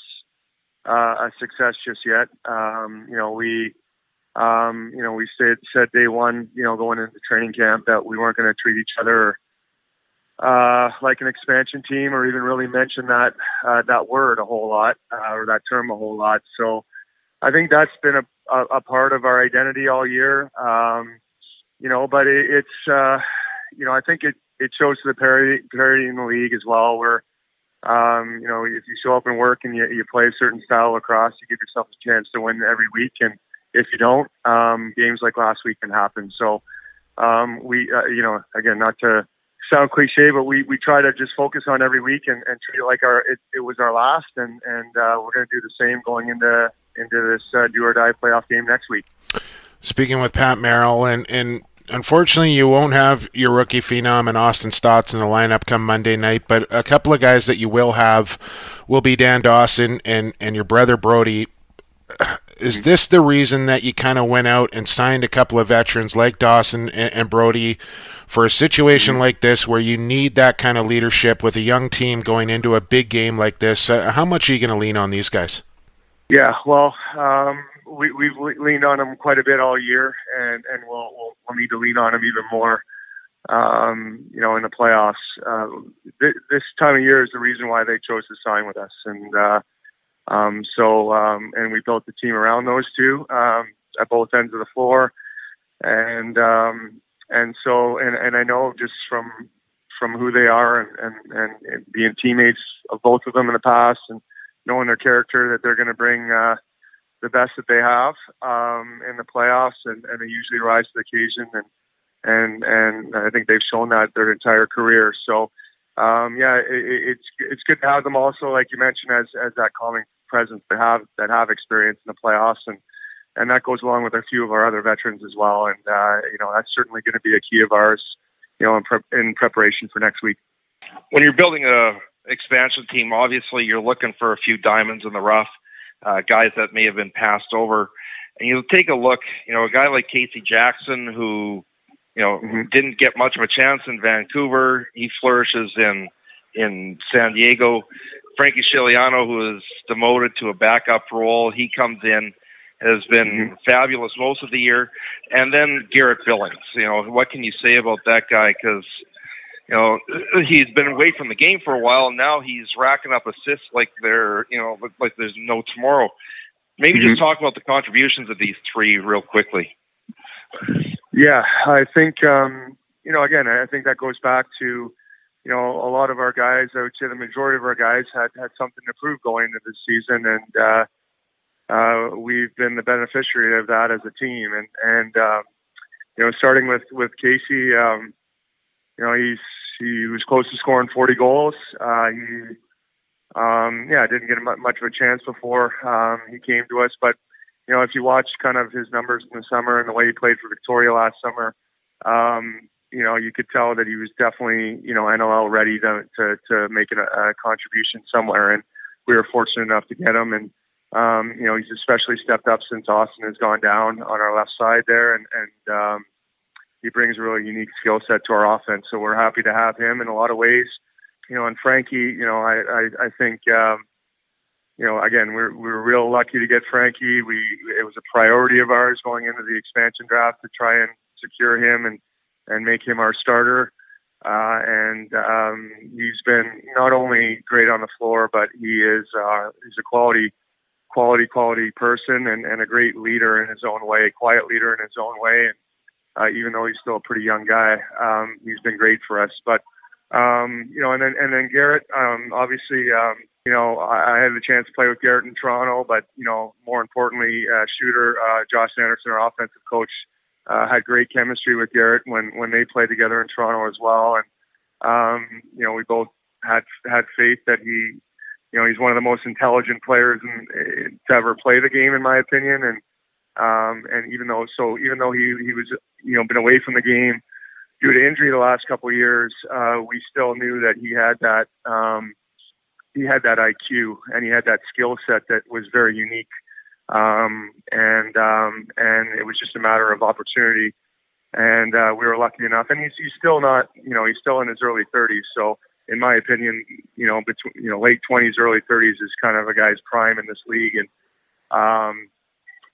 a success just yet. We said day one, going into training camp, that we weren't going to treat each other like an expansion team, or even really mention that word a whole lot, or that term a whole lot. So I think that's been a part of our identity all year. But it's I think it shows to the parity in the league as well, where if you show up and work and you play a certain style of lacrosse, you give yourself a chance to win every week. And if you don't, games like last week can happen. So we again, not to sound cliche, but we try to just focus on every week and treat it like it was our last, and we're going to do the same going into this do or die playoff game next week. Speaking with Pat Merrill, and unfortunately you won't have your rookie phenom and Austin Stotts in the lineup come Monday night, but a couple of guys that you will have will be Dan Dawson and your brother Brody. Is this the reason that you kind of went out and signed a couple of veterans like Dawson and Brody for a situation like this where you need that kind of leadership with a young team going into a big game like this? How much are you going to lean on these guys? Yeah, well, we've leaned on him quite a bit all year, and we'll need to lean on him even more. In the playoffs. This time of year is the reason why they chose to sign with us, and we built the team around those two at both ends of the floor, and I know just from who they are and being teammates of both of them in the past and knowing their character that they're going to bring the best that they have in the playoffs, and they usually rise to the occasion, and I think they've shown that their entire career. So it's good to have them also, like you mentioned, as that calming presence that have experience in the playoffs, and that goes along with a few of our other veterans as well. And that's certainly going to be a key of ours, in preparation for next week. When you're building a expansion team, obviously you're looking for a few diamonds in the rough, guys that may have been passed over, and you take a look. A guy like Casey Jackson, who didn't get much of a chance in Vancouver. He flourishes in San Diego. Frankie Ciliano, who is demoted to a backup role, he comes in, has been fabulous most of the year. And then Garrett Villains, what can you say about that guy? Because, he's been away from the game for a while, and now he's racking up assists like there's no tomorrow. Maybe just talk about the contributions of these three real quickly. Yeah, I think, again, I think that goes back to, a lot of our guys, I would say the majority of our guys had something to prove going into this season, and we've been the beneficiary of that as a team. And starting with Casey, he was close to scoring 40 goals. He didn't get much of a chance before he came to us, but if you watch kind of his numbers in the summer and the way he played for Victoria last summer, you could tell that he was definitely, NLL ready to make a contribution somewhere. And we were fortunate enough to get him. And, he's especially stepped up since Austin has gone down on our left side there. And he brings a really unique skill set to our offense. So we're happy to have him in a lot of ways. And Frankie, I think, again, we're real lucky to get Frankie. It was a priority of ours going into the expansion draft to try and secure him and make him our starter. He's been not only great on the floor, but he's a quality person and a great leader in his own way, quiet leader in his own way. And even though he's still a pretty young guy, he's been great for us. But and then Garrett, obviously. I had the chance to play with Garrett in Toronto, but, more importantly, shooter Josh Anderson, our offensive coach, had great chemistry with Garrett when they played together in Toronto as well. And, we both had faith that he's one of the most intelligent players to ever play the game, in my opinion. And even though he was, been away from the game due to injury the last couple of years, we still knew that he had that, IQ and he had that skill set that was very unique. And it was just a matter of opportunity. And we were lucky enough. And he's still not, he's still in his early 30s. So in my opinion, between late 20s, early 30s is kind of a guy's prime in this league.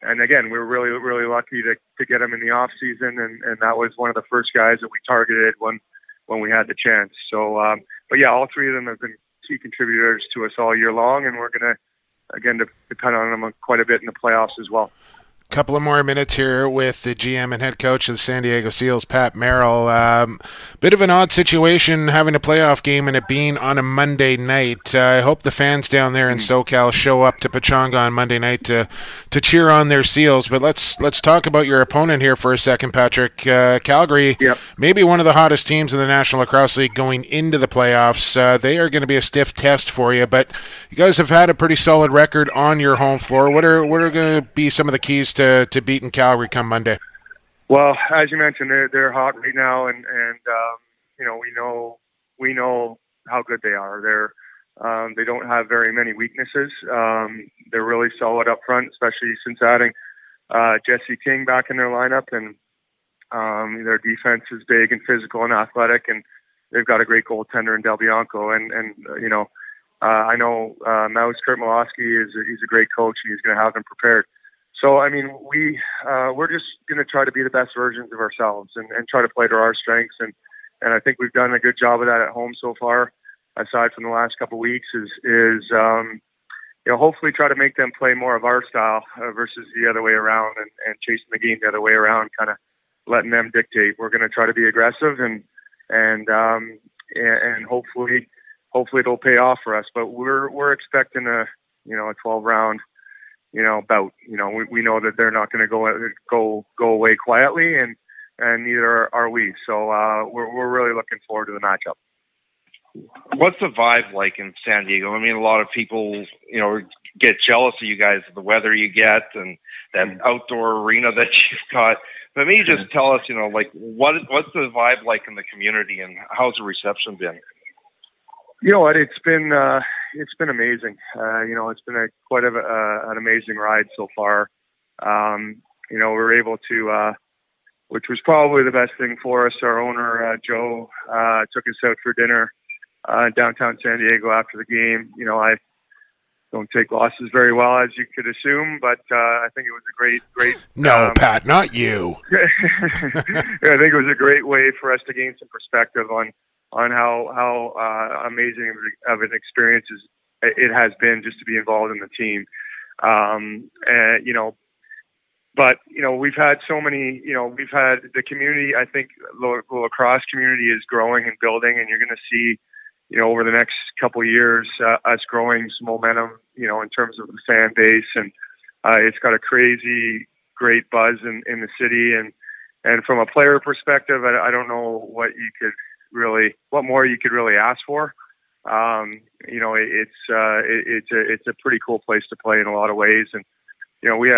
And again, we were really, really lucky to get him in the off season. And that was one of the first guys that we targeted when we had the chance. So, but yeah, all three of them have been key contributors to us all year long, and we're going to, again, depend on them quite a bit in the playoffs as well. Couple of more minutes here with the GM and head coach of the San Diego Seals, Pat Merrill. Bit of an odd situation having a playoff game and it being on a Monday night. I hope the fans down there in SoCal show up to Pechanga on Monday night to cheer on their Seals. But let's talk about your opponent here for a second, Patrick. Calgary, maybe one of the hottest teams in the National Lacrosse League going into the playoffs. They are going to be a stiff test for you, but you guys have had a pretty solid record on your home floor. What are going to be some of the keys to beating Calgary come Monday? Well, as you mentioned, they're hot right now, and we know how good they are. They don't have very many weaknesses. They're really solid up front, especially since adding Jesse King back in their lineup, and their defense is big and physical and athletic, and they've got a great goaltender in Del Bianco, and I know Mouse Kurt Malosky he's a great coach, and he's going to have them prepared. So, I mean, we're just going to try to be the best versions of ourselves and try to play to our strengths. And I think we've done a good job of that at home so far, aside from the last couple of weeks, hopefully try to make them play more of our style versus the other way around and chasing the game the other way around, kind of letting them dictate. We're going to try to be aggressive and hopefully it'll pay off for us. But we're expecting a 12-round, bout. We know that they're not going to go away quietly, and neither are we. So we're really looking forward to the matchup. What's the vibe like in San Diego? I mean, a lot of people, get jealous of you guys, the weather you get and that outdoor arena that you've got. But maybe just tell us, what's the vibe like in the community, and how's the reception been? You know what? It's been amazing. It's been quite an amazing ride so far. We were able to, which was probably the best thing for us. Our owner, Joe, took us out for dinner downtown San Diego after the game. I don't take losses very well, as you could assume, but I think it was a great. No, Pat, not you. I think it was a great way for us to gain some perspective on how amazing of an experience it has been just to be involved in the team. But we've had so many. We've had the community. I think the lacrosse community is growing and building, and you're going to see, over the next couple of years, us growing some momentum, in terms of the fan base, and it's got a crazy great buzz in the city, and from a player perspective, I don't know what more you could really ask for. It's a pretty cool place to play in a lot of ways, and we've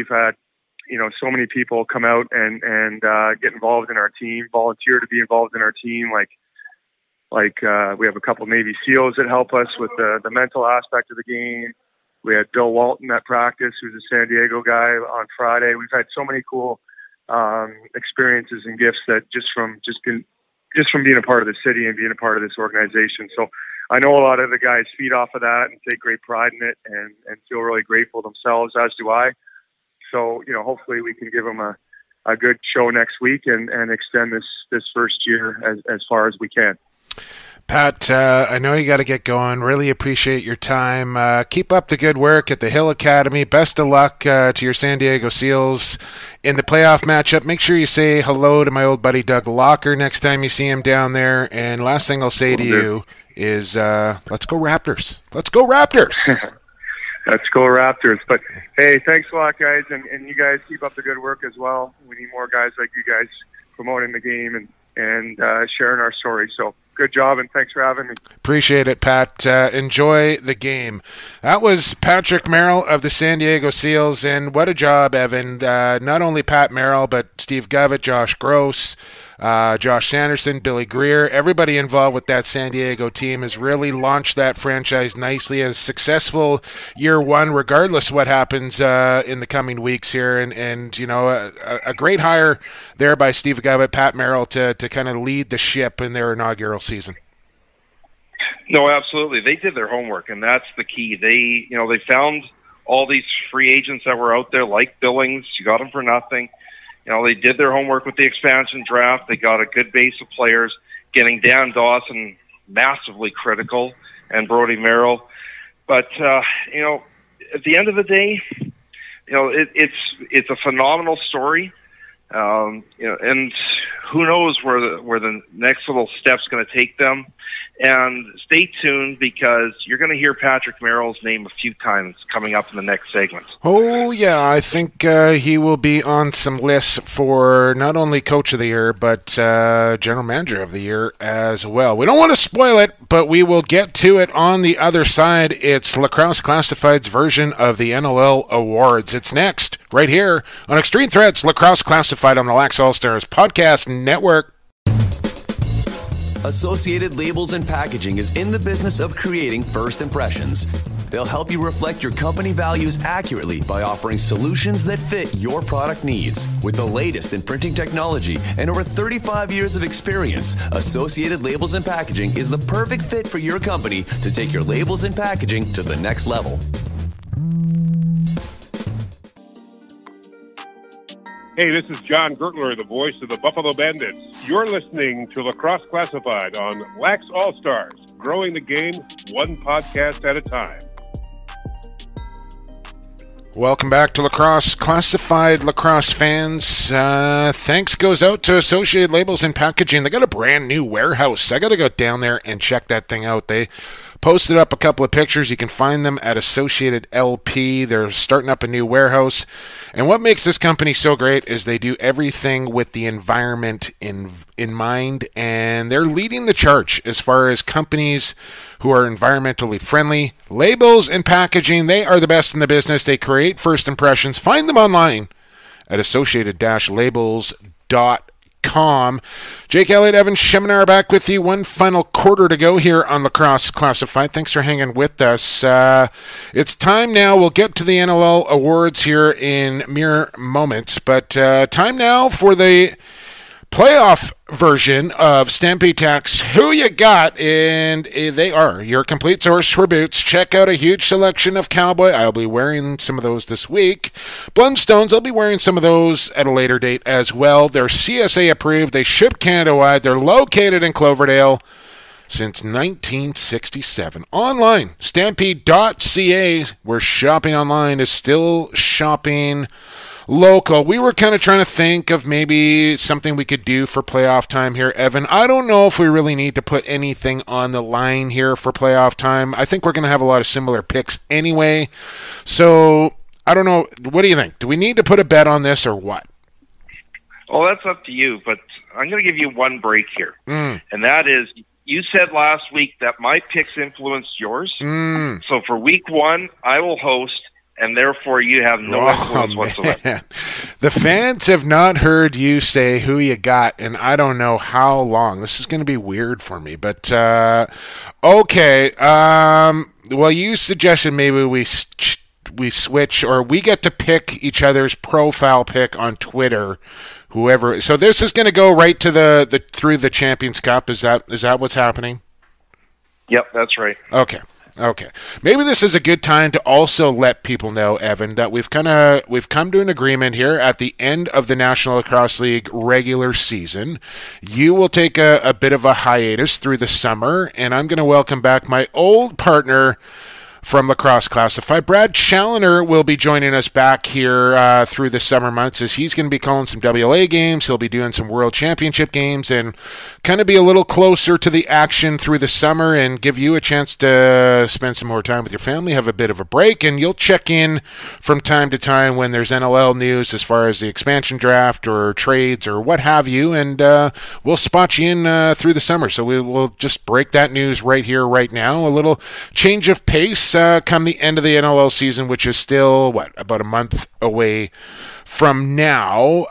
had so many people come out and get involved in our team, volunteer to be involved in our team, like we have a couple Navy SEALs that help us with the mental aspect of the game. We had Bill Walton at practice, who's a San Diego guy, on Friday. We've had so many cool experiences and gifts that just from being a part of the city and being a part of this organization. So I know a lot of the guys feed off of that and take great pride in it and feel really grateful themselves, as do I. So, hopefully we can give them a good show next week and extend this first year as far as we can. Pat, I know you got to get going. Really appreciate your time. Keep up the good work at the Hill Academy. Best of luck to your San Diego Seals in the playoff matchup. Make sure you say hello to my old buddy Doug Locker next time you see him down there. And last thing I'll say to you is let's go Raptors. Let's go Raptors. Let's go Raptors. But, hey, thanks a lot, guys. And you guys keep up the good work as well. We need more guys like you guys promoting the game and sharing our story. So good job, and thanks for having me. Appreciate it, Pat. Enjoy the game. That was Patrick Merrill of the San Diego Seals, and what a job, Evan. Not only Pat Merrill, but Steve Govett, Josh Gross, Josh Sanderson, Billy Greer, everybody involved with that San Diego team has really launched that franchise nicely. A successful year one, regardless what happens in the coming weeks here. And a great hire there by Steve Govett, Pat Merrill, to kind of lead the ship in their inaugural season. No, absolutely. They did their homework, and that's the key. They found all these free agents that were out there, like Billings. You got them for nothing. They did their homework with the expansion draft. They got a good base of players, getting Dan Dawson massively critical, and Brody Merrill. But, at the end of the day, it's a phenomenal story. And who knows where the next little step's going to take them. And stay tuned, because you're going to hear Patrick Merrill's name a few times coming up in the next segment. Oh, yeah. I think he will be on some lists for not only Coach of the Year, but General Manager of the Year as well. We don't want to spoil it, but we will get to it on the other side. It's Lacrosse Classified's version of the Nll Awards. It's next, right here on Extreme Threads, Lacrosse Classified on the Lax All-Stars Podcast Network. Associated Labels and Packaging is in the business of creating first impressions. They'll help you reflect your company values accurately by offering solutions that fit your product needs. With the latest in printing technology and over 35 years of experience, Associated Labels and Packaging is the perfect fit for your company to take your labels and packaging to the next level. Hey, this is John Gertler, the voice of the Buffalo Bandits. You're listening to Lacrosse Classified on Lax All-Stars, growing the game one podcast at a time. Welcome back to Lacrosse Classified, Lacrosse fans. Thanks goes out to Associated Labels and Packaging. They got a brand new warehouse. I got to go down there and check that thing out. They posted up a couple of pictures. You can find them at Associated LP. They're starting up a new warehouse. And what makes this company so great is they do everything with the environment in mind, and they're leading the charge as far as companies who are environmentally friendly. Labels and Packaging, they are the best in the business. They create first impressions. Find them online at associated-labels.com. Jake Elliott, Evan Schemenauer back with you. One final quarter to go here on Lacrosse Classified. Thanks for hanging with us. It's time now. We'll get to the Nll Awards here in mere moments, but time now for the playoff version of Stampede Tack's Who You Got, and they are your complete source for boots. Check out a huge selection of Cowboy. I'll be wearing some of those this week. Blundstones, I'll be wearing some of those at a later date as well. They're CSA approved. They ship Canada-wide. They're located in Cloverdale since 1967. Online, stampede.ca, where shopping online is still shopping local. We were kind of trying to think of maybe something we could do for playoff time here, Evan. I don't know if we really need to put anything on the line here for playoff time. I think we're going to have a lot of similar picks anyway. So, I don't know. What do you think? Do we need to put a bet on this or what? Well, that's up to you, but I'm going to give you one break here. And that is, you said last week that my picks influenced yours. So for week one, I will host, and therefore you have no influence whatsoever. The fans have not heard you say Who You Got, and I don't know how long. This is going to be weird for me, but okay. Well, you suggested maybe we switch, or we get to pick each other's profile pick on Twitter, whoever. So this is going to go right to the through the Champions Cup. Is that what's happening? Yep, that's right. Okay. Maybe this is a good time to also let people know, Evan, that we've come to an agreement here at the end of the National Lacrosse League regular season. You will take a bit of a hiatus through the summer, and I'm going to welcome back my old partner from Lacrosse Classified. Brad Challoner will be joining us back here through the summer months, as he's going to be calling some WLA games. He'll be doing some World Championship games and kind of be a little closer to the action through the summer and give you a chance to spend some more time with your family, have a bit of a break, and you'll check in from time to time when there's NLL news as far as the expansion draft or trades or what have you, and we'll spot you in through the summer. So we'll just break that news right here, right now. A little change of pace come the end of the NLL season, which is still, about a month away from now.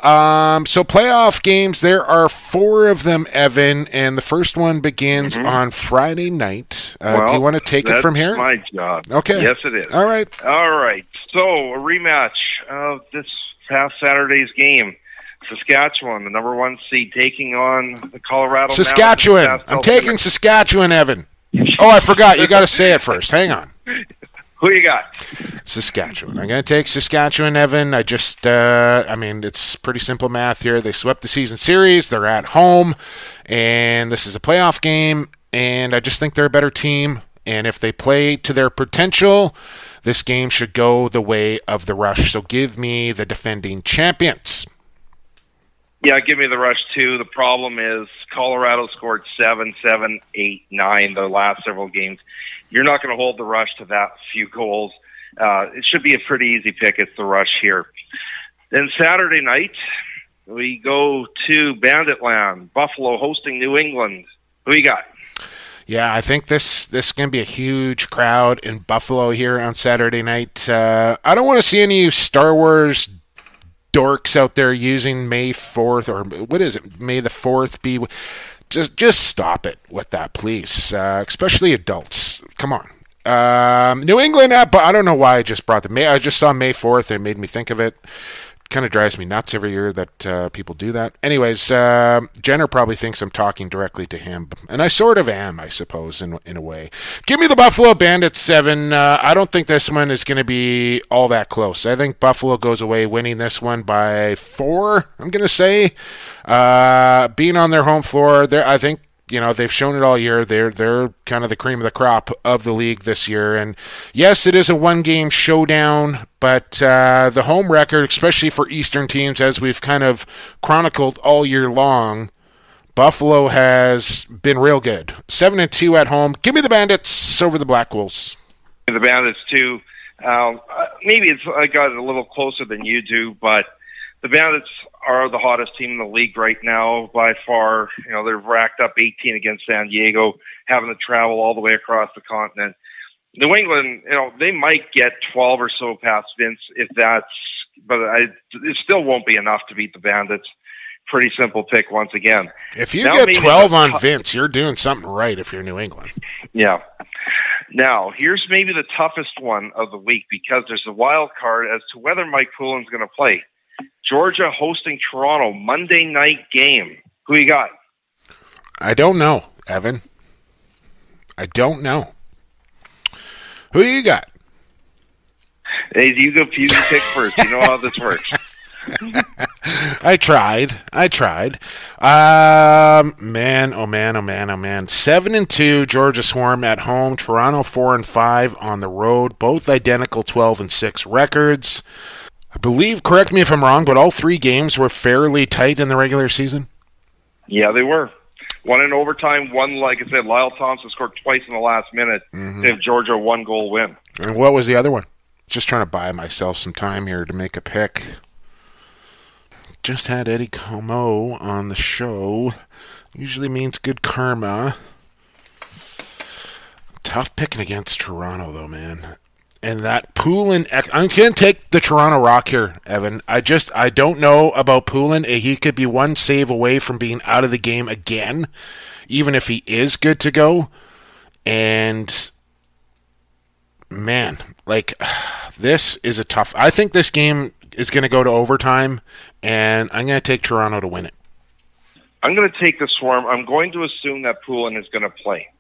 So playoff games, there are 4 of them, Evan, and the first one begins on Friday night. Do you want to take it from here? That's my job. Okay. Yes, it is. All right. So a rematch of this past Saturday's game. Saskatchewan, the number 1 seed, taking on the Colorado Saskatchewan. I'm taking Saskatchewan, Evan. Oh, I forgot. You got to say it first. Hang on. Who you got? Saskatchewan. I'm going to take Saskatchewan, Evan. It's pretty simple math here. They swept the season series. They're at home, and this is a playoff game, and I just think they're a better team, and if they play to their potential, this game should go the way of the Rush. So give me the defending champions. Yeah, give me the Rush, too. The problem is Colorado scored 7, 8, 9 the last several games. You're not going to hold the Rush to that few goals. It should be a pretty easy pick. It's the Rush here. Then Saturday night, we go to Banditland, Buffalo hosting New England. Who you got? Yeah, I think this is going to be a huge crowd in Buffalo here on Saturday night. I don't want to see any Star Wars dorks out there using May 4th, or what is it, May the 4th be... Just stop it with that, please. Especially adults. Come on. New England, but I don't know why I just brought them. I just saw May 4th. It made me think of it. Kind of drives me nuts every year that people do that. Anyways, Jenner probably thinks I'm talking directly to him, and I sort of am, I suppose, in a way. Give me the Buffalo Bandits 7. I don't think this one is going to be all that close. I think Buffalo goes away winning this one by 4, I'm going to say. Being on their home floor, I think, they've shown it all year. They're kind of the cream of the crop of the league this year. And yes, it is a one-game showdown, but the home record, especially for Eastern teams, as we've kind of chronicled all year long, Buffalo has been real good. 7-2 at home. Give me the Bandits over the Black Wolves. The Bandits too. Maybe I got it a little closer than you do, but the Bandits are the hottest team in the league right now by far. They've racked up 18 against San Diego, having to travel all the way across the continent. New England, they might get 12 or so past Vince but it still won't be enough to beat the Bandits. Pretty simple pick once again. If you get 12 on Vince, you're doing something right if you're New England. Yeah. Now, here's maybe the toughest one of the week because there's a wild card as to whether Mike Poolin's going to play. Georgia hosting Toronto, Monday night game. Who you got? I don't know, Evan. I don't know. Who you got? Hey, you pick first. You know how this works. I tried. Man, oh man. 7-2, Georgia Swarm at home. Toronto 4-5 on the road. Both identical 12-6 records. I believe, correct me if I'm wrong, but all 3 games were fairly tight in the regular season? Yeah, they were. One in overtime, one, like I said, Lyle Thompson scored twice in the last minute to give Georgia a 1-goal win. And what was the other one? Just trying to buy myself some time here to make a pick. Just had Eddie Comeau on the show. Usually means good karma. Tough picking against Toronto, though, man. And that Poulin, I'm going to take the Toronto Rock here, Evan. I don't know about Poulin. He could be one save away from being out of the game again, even if he is good to go. And, man, this is a tough... I think this game is going to go to overtime, and I'm going to take Toronto to win it. I'm going to take the Swarm. I'm going to assume that Poulin is going to play.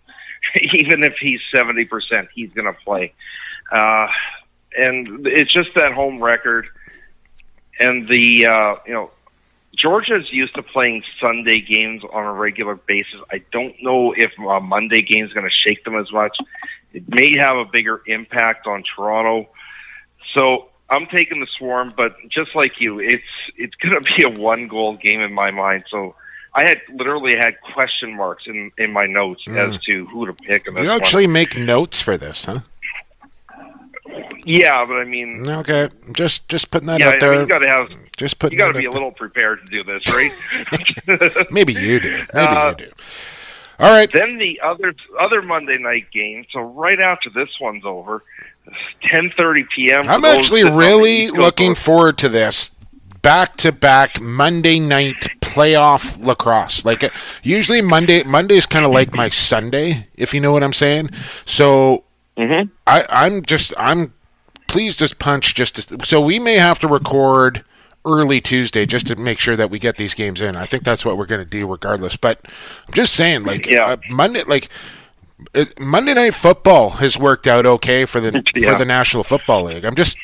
Even if he's 70%, he's going to play. And it's just that home record. And Georgia's used to playing Sunday games on a regular basis. I don't know if a Monday game is going to shake them as much. It may have a bigger impact on Toronto. So I'm taking the Swarm, but just like you, it's going to be a 1-goal game in my mind. So I literally had question marks in my notes as to who to pick. In this you actually make notes for this, huh? Yeah, but I mean... Okay, just putting that out there. You got to be a little prepared to do this, right? Maybe you do. All right. Then the other Monday night game, so right after this one's over, 10:30 p.m. I'm actually really looking forward to this. Back-to-back Monday night playoff lacrosse. Usually Monday's kind of like my Sunday, if you know what I'm saying. So... Mm-hmm. Please just punch so we may have to record early Tuesday just to make sure that we get these games in. I think that's what we're going to do regardless. But I'm just saying, Monday Night Football has worked out okay for the National Football League. I'm just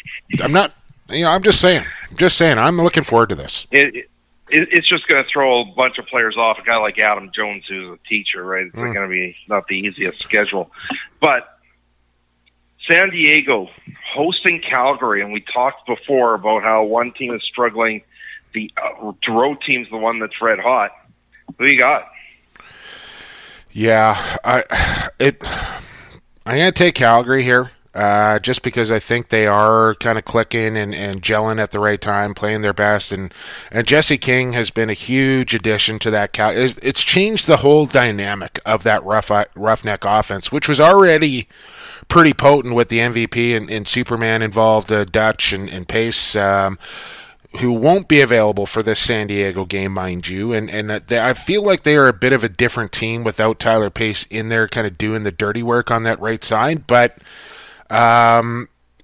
saying, I'm looking forward to this. It's just going to throw a bunch of players off. A guy like Adam Jones, who's a teacher, right? It's going to be not the easiest schedule, but. San Diego hosting Calgary, and we talked before about how one team is struggling. The road team's the one that's red hot. Who you got? Yeah, I'm going to take Calgary here, just because I think they are kind of clicking and gelling at the right time, playing their best, and Jesse King has been a huge addition to that. It's changed the whole dynamic of that roughneck offense, which was already pretty potent with the MVP and Superman involved, Dutch and Pace. who won't be available for this San Diego game, mind you, and I feel like they are a bit of a different team without Tyler Pace in there kind of doing the dirty work on that right side, but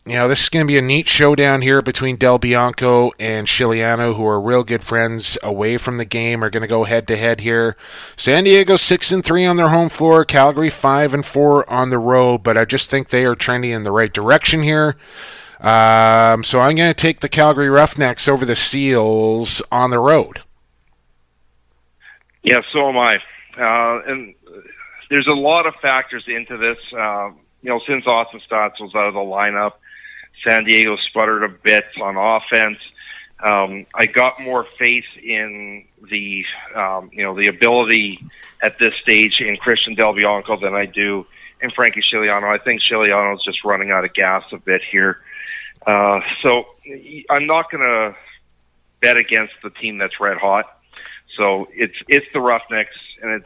this is going to be a neat showdown here between Del Bianco and Chiliano, who are real good friends away from the game, are going to go head-to-head here. San Diego 6-3 on their home floor, Calgary 5-4 on the road, but I just think they are trending in the right direction here. So I'm going to take the Calgary Roughnecks over the Seals on the road. Yeah, so am I. And there's a lot of factors into this. Since Austin Stotts was out of the lineup, San Diego sputtered a bit on offense. I got more faith in the ability at this stage in Christian Del Bianco than I do in Frankie Chiliano. I think Chiliano's just running out of gas a bit here. So I'm not going to bet against the team that's red hot. So it's the Roughnecks, and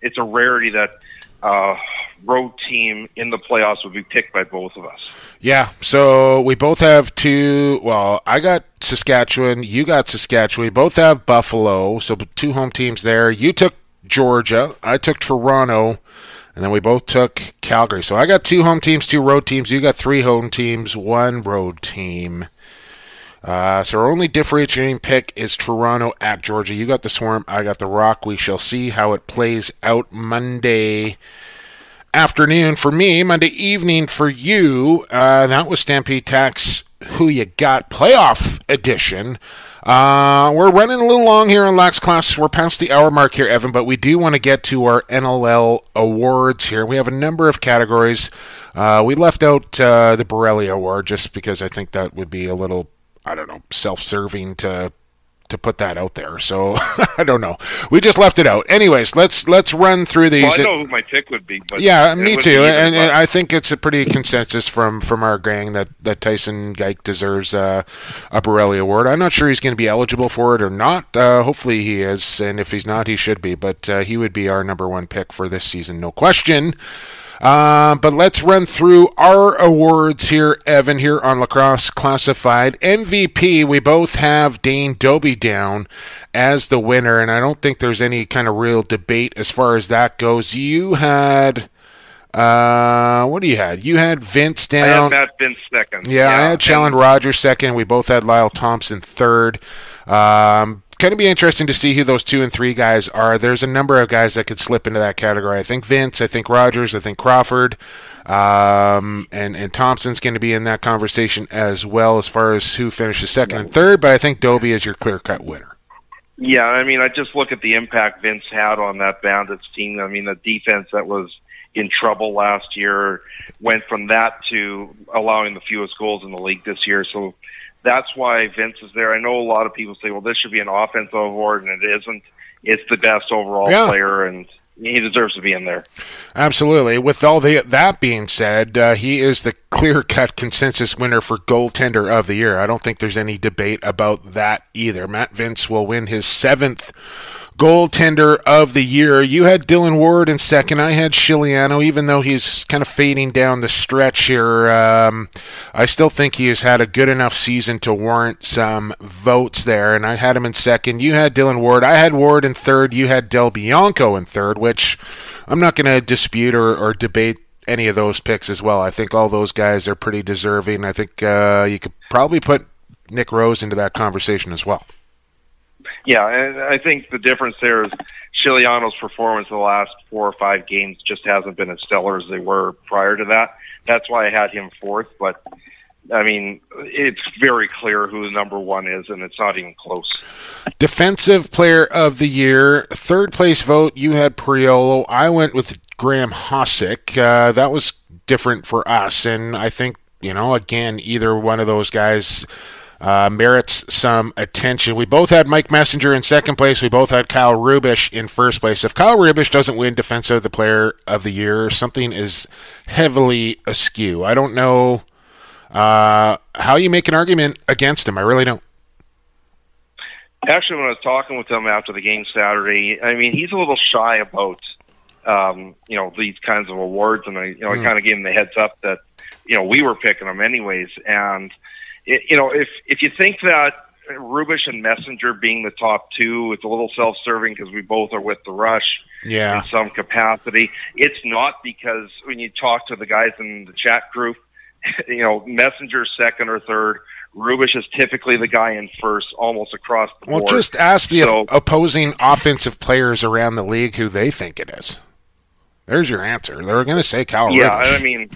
it's a rarity that road team in the playoffs would be picked by both of us. Yeah, so we both have two. Well, I got Saskatchewan, you got Saskatchewan. We both have Buffalo, so 2 home teams there. You took Georgia, I took Toronto, and then we both took Calgary. So I got 2 home teams, 2 road teams. You got 3 home teams, 1 road team. So our only differentiating pick is Toronto at Georgia. You got the Swarm, I got the Rock. We shall see how it plays out Monday afternoon for me, Monday evening for you. That was Stampede Tax Who You Got Playoff Edition. We're running a little long here on Lax Class. We're past the hour mark here, Evan, but we do want to get to our Nll Awards here. We have a number of categories. We left out the Borelli Award just because I think that would be a little, self-serving to put that out there. So I don't know. We just left it out. Anyways, let's run through these. Well, I know who my pick would be. But yeah, me too. And I think it's a pretty consensus from our gang that Tyson Geik deserves a Borelli Award. I'm not sure he's going to be eligible for it or not. Hopefully he is, and if he's not, he should be. But he would be our number 1 pick for this season, no question. But let's run through our awards here, Evan, here on Lacrosse Classified. MVP, we both have Dane Dobie down as the winner, and I don't think there's any kind of real debate as far as that goes. You had, what do you had? You had Vince down. I had Matt Vince second. Yeah, I had Shallen Rogers second. We both had Lyle Thompson third. Going to be interesting to see who those 2 and 3 guys are. There's a number of guys that could slip into that category. I think Vince, I think Rogers, I think Crawford, and Thompson's going to be in that conversation as well as far as who finishes second and third, but I think Dobie is your clear-cut winner. Yeah, I just look at the impact Vince had on that Bandits team. The defense that was in trouble last year went from that to allowing the fewest goals in the league this year. So that's why Vince is there. I know a lot of people say, well, this should be an offensive award, and it isn't. It's the best overall player, and he deserves to be in there. Absolutely. With all that being said, he is the clear-cut consensus winner for goaltender of the year. I don't think there's any debate about that either. Matt Vince will win his 7th goaltender of the year. You had Dylan Ward in second. I had Chiliano, even though he's kind of fading down the stretch here. I still think he has had a good enough season to warrant some votes there, and I had him in second. You had Dylan Ward. I had Ward in third. You had Del Bianco in third, which I'm not going to dispute or debate any of those picks as well. I think all those guys are pretty deserving. I think you could probably put Nick Rose into that conversation as well. Yeah, and I think the difference there is Chiliano's performance in the last 4 or 5 games just hasn't been as stellar as they were prior to that. That's why I had him 4th, but it's very clear who the number 1 is, and it's not even close. Defensive Player of the Year, 3rd place vote, you had Priolo. I went with Graham Hossack. That was different for us, and I think, again, either one of those guys merits some attention. We both had Mike Messenger in second place. We both had Kyle Rubish in first place. If Kyle Rubish doesn't win Defensive Player of the Year, something is heavily askew. I don't know how you make an argument against him. I really don't. Actually, when I was talking with him after the game Saturday, he's a little shy about these kinds of awards, and I kind of gave him the heads up that we were picking him anyways, and if you think that Rubish and Messenger being the top two, it's a little self-serving because we both are with the Rush in some capacity. It's not, because when you talk to the guys in the chat group, Messenger's second or third. Rubish is typically the guy in first, almost across the board. Well, just ask the opposing offensive players around the league who they think it is. There's your answer. They're going to say Kyle Rubish. Yeah,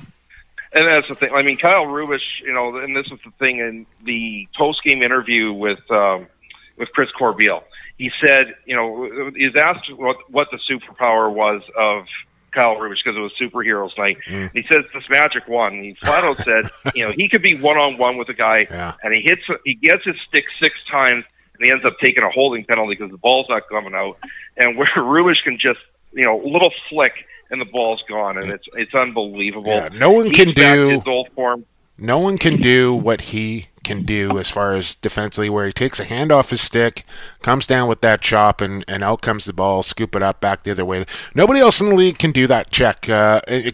and that's the thing. Kyle Rubish, and this was the thing in the post-game interview with Chris Corbeil. He said, he was asked what the superpower was of Kyle Rubish, because it was Superheroes Night. He says this magic one. He flat out said, he could be one-on-one with a guy, and he gets his stick 6 times, and he ends up taking a holding penalty because the ball's not coming out. And where Rubish can just, a little flick, and the ball's gone, and it's unbelievable. Yeah, no one can do his old form. No one can do what he can do as far as defensively, where he takes a hand off his stick, comes down with that chop, and out comes the ball, scoop it up back the other way. Nobody else in the league can do that check.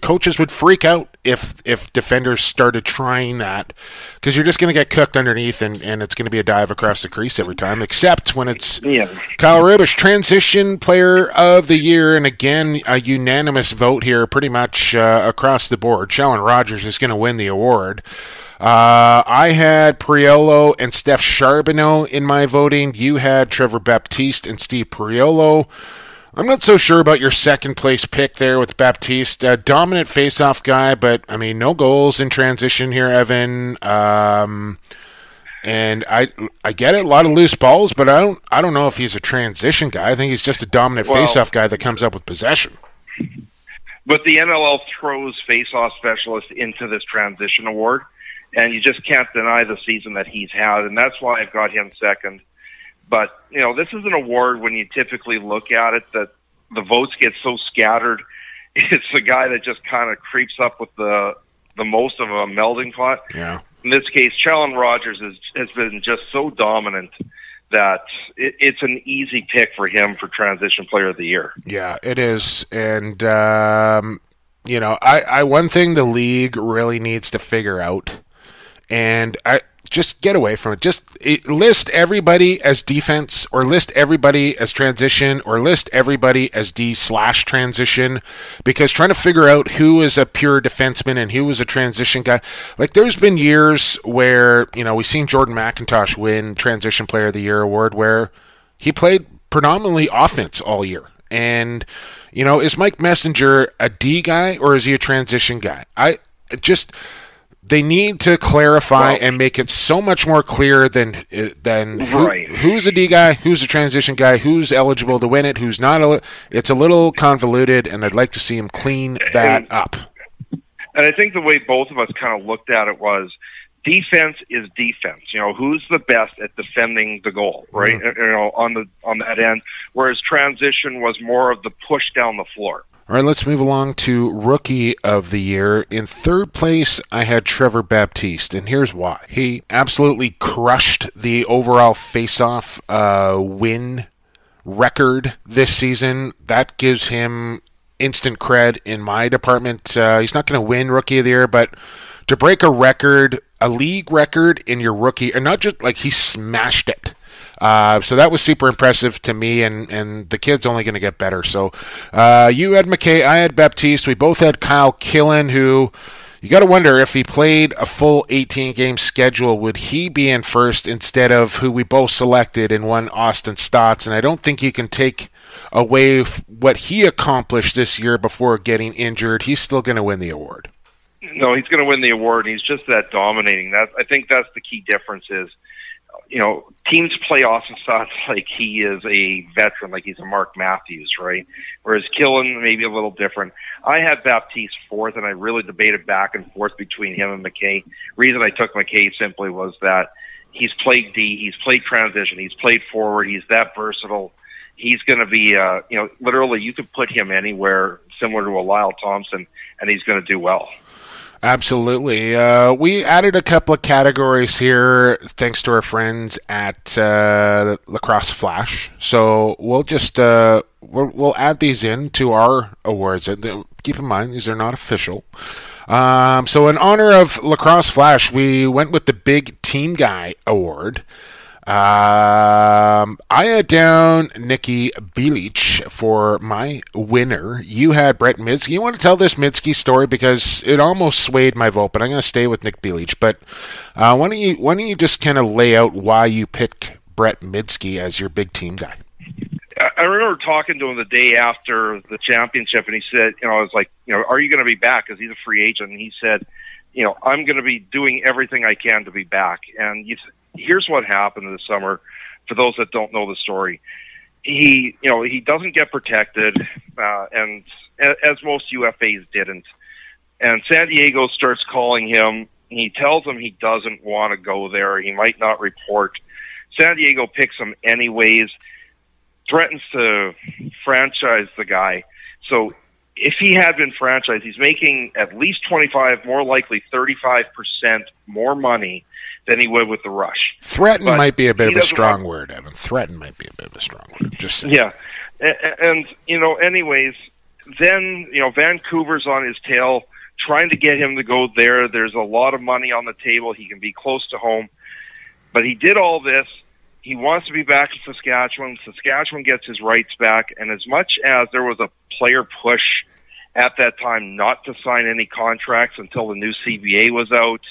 Coaches would freak out if defenders started trying that, because you're just going to get cooked underneath, and it's going to be a dive across the crease every time, except when it's Kyle Rubish, Transition Player of the Year, and again, a unanimous vote here pretty much across the board. Shalon Rogers is going to win the award. I had Priolo and Steph Charbonneau in my voting. You had Trevor Baptiste and Steve Priolo. I'm not so sure about your second place pick there with Baptiste. Dominant face-off guy, but no goals in transition here, Evan. And I get it, a lot of loose balls, but I don't know if he's a transition guy. I think he's just a dominant face-off guy that comes up with possession. But the NLL throws face-off specialist into this transition award. And you just can't deny the season that he's had, and that's why I've got him second. But, this is an award when you typically look at it that the votes get so scattered. It's the guy that just kind of creeps up with the most of a melding pot. Yeah. In this case, Shalon Rogers has been just so dominant that it's an easy pick for him for Transition Player of the Year. Yeah, it is. And, one thing the league really needs to figure out, and I just get away from it. Just list everybody as defense, or list everybody as transition, or list everybody as D/transition, because trying to figure out who is a pure defenseman and who is a transition guy. Like, there's been years where, we've seen Jordan McIntosh win Transition Player of the Year award where he played predominantly offense all year. And, is Mike Messenger a D guy or is he a transition guy? They need to clarify and make it so much more clear than who's a D guy, who's a transition guy, who's eligible to win it, who's not. It's a little convoluted, and I'd like to see him clean that up. And I think the way both of us kind of looked at it was defense is defense. Who's the best at defending the goal, right? On that end, whereas transition was more of the push down the floor. All right, let's move along to Rookie of the Year. In third place, I had Trevor Baptiste, and here's why. He absolutely crushed the overall face-off win record this season. That gives him instant cred in my department. He's not going to win Rookie of the Year, but to break a record, a league record in your rookie, and not just like he smashed it. So that was super impressive to me, and the kid's only going to get better. So you had McKay, I had Baptiste. We both had Kyle Killen, who you got to wonder if he played a full 18-game schedule, would he be in first instead of who we both selected in one, Austin Stotts? And I don't think you can take away what he accomplished this year before getting injured. He's still going to win the award. No, he's going to win the award, and he's just that dominating. I think that's the key difference is, teams play Austin Stotts like he is a veteran, like he's a Mark Matthews, right? Whereas Killen maybe a little different. I had Baptiste fourth, and I really debated back and forth between him and McKay. Reason I took McKay simply was that he's played D, he's played transition, he's played forward, he's that versatile. He's going to be, literally you could put him anywhere similar to a Lyle Thompson, and he's going to do well. Absolutely. We added a couple of categories here thanks to our friends at Lacrosse Flash. So we'll just we'll add these in to our awards. Keep in mind, these are not official. So in honor of Lacrosse Flash, we went with the Big Team Guy Award. I had down Nikki Bielich for my winner. You had Brett Midsky. You want to tell this Midsky story because it almost swayed my vote, but I'm going to stay with Nick Bielich. But why don't you just kind of lay out why you picked Brett Midsky as your big team guy? I remember talking to him the day after the championship, and he said, I was like, are you going to be back? Because he's a free agent. And he said, I'm going to be doing everything I can to be back. And here's what happened this summer. For those that don't know the story, he doesn't get protected, and as most UFAs didn't. And San Diego starts calling him. He tells him he doesn't want to go there. He might not report. San Diego picks him anyways. Threatens to franchise the guy. So if he had been franchised, he's making at least 25, more likely 35% more money than he would with the Rush. Threaten might be a bit of a strong word, Evan. Threaten might be a bit of a strong word. Just saying. Yeah. And anyways, then, Vancouver's on his tail, trying to get him to go there. There's a lot of money on the table. He can be close to home. But he did all this. He wants to be back in Saskatchewan. Saskatchewan gets his rights back. And as much as there was a player push at that time not to sign any contracts until the new CBA was out,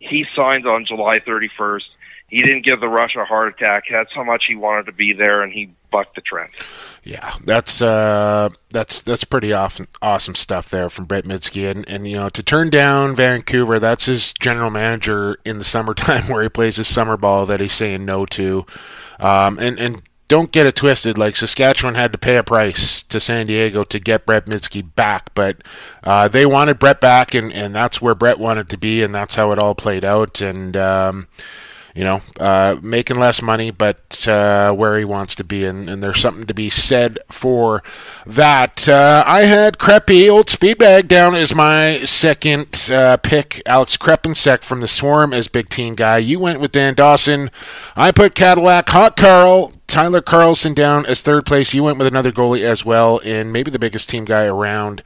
he signed on July 31st. He didn't give the Rush a heart attack. That's how much he wanted to be there, and he bucked the trend. Yeah, that's pretty awesome stuff there from Brett Midsky. And to turn down Vancouver, that's his general manager in the summertime where he plays his summer ball that he's saying no to. And don't get it twisted, like Saskatchewan had to pay a price to San Diego to get Brett Midsky back, but they wanted Brett back, and that's where Brett wanted to be, and that's how it all played out. And making less money, but where he wants to be, and there's something to be said for that. I had Kreppy, old Speedbag, down as my second pick. Alex Krepensek from the Swarm as big team guy. You went with Dan Dawson. I put Cadillac Hot Carl, Tyler Carlson down as third place. You went with another goalie as well, and maybe the biggest team guy around,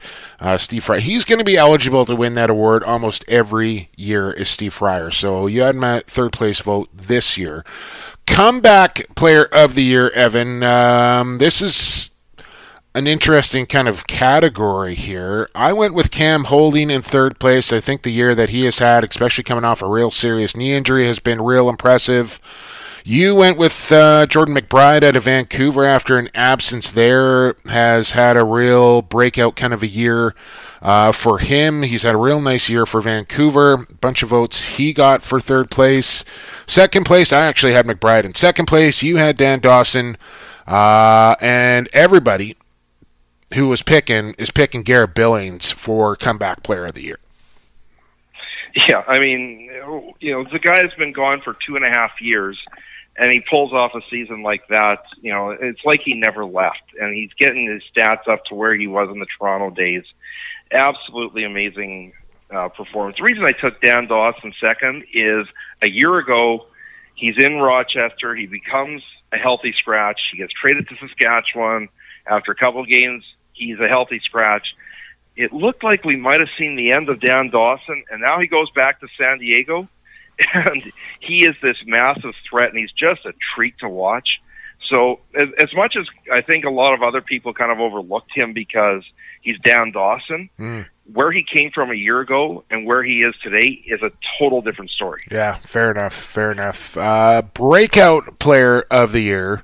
Steve Fryer. He's going to be eligible to win that award almost every year is Steve Fryer. So you had my third place vote this year. Comeback Player of the Year, Evan. This is an interesting kind of category here. I went with Cam Holding in third place. I think the year that he has had, especially coming off a real serious knee injury, has been real impressive. You went with Jordan McBride out of Vancouver after an absence there. Has had a real breakout kind of a year for him. He's had a real nice year for Vancouver. Bunch of votes he got for third place. Second place, I actually had McBride in second place. You had Dan Dawson. And everybody who was picking is picking Garrett Villains for Comeback Player of the Year. Yeah, I mean, the guy's been gone for 2.5 years, and he pulls off a season like that. It's like he never left, and he's getting his stats up to where he was in the Toronto days. Absolutely amazing performance. The reason I took Dan Dawson second is a year ago, he's in Rochester. He becomes a healthy scratch. He gets traded to Saskatchewan. After a couple of games, he's a healthy scratch. It looked like we might have seen the end of Dan Dawson, and now he goes back to San Diego, and he is this massive threat, and he's just a treat to watch. So as much as I think a lot of other people kind of overlooked him because he's Dan Dawson, where he came from a year ago and where he is today is a total different story. Yeah, fair enough. Breakout Player of the Year.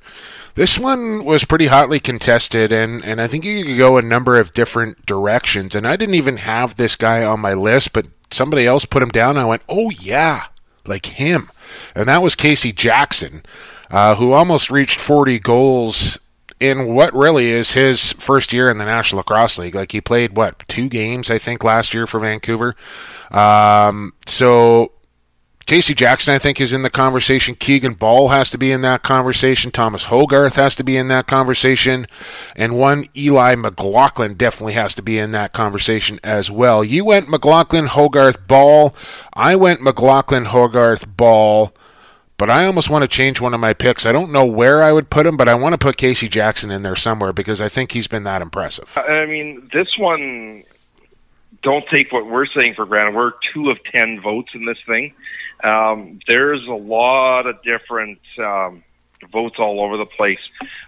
This one was pretty hotly contested, and I think you could go a number of different directions. And I didn't even have this guy on my list, but somebody else put him down, and I went, oh yeah, like him. And that was Casey Jackson, who almost reached 40 goals in what really is his first year in the National Lacrosse League. Like, he played, 2 games, I think, last year for Vancouver. So Casey Jackson, I think, is in the conversation. Keegan Ball has to be in that conversation. Thomas Hogarth has to be in that conversation. And one Eli McLaughlin definitely has to be in that conversation as well. You went McLaughlin, Hogarth, Ball. I went McLaughlin, Hogarth, Ball. But I almost want to change one of my picks. I don't know where I would put him, but I want to put Casey Jackson in there somewhere because I think he's been that impressive. I mean, this one, don't take what we're saying for granted. We're 2 of 10 votes in this thing. There's a lot of different votes all over the place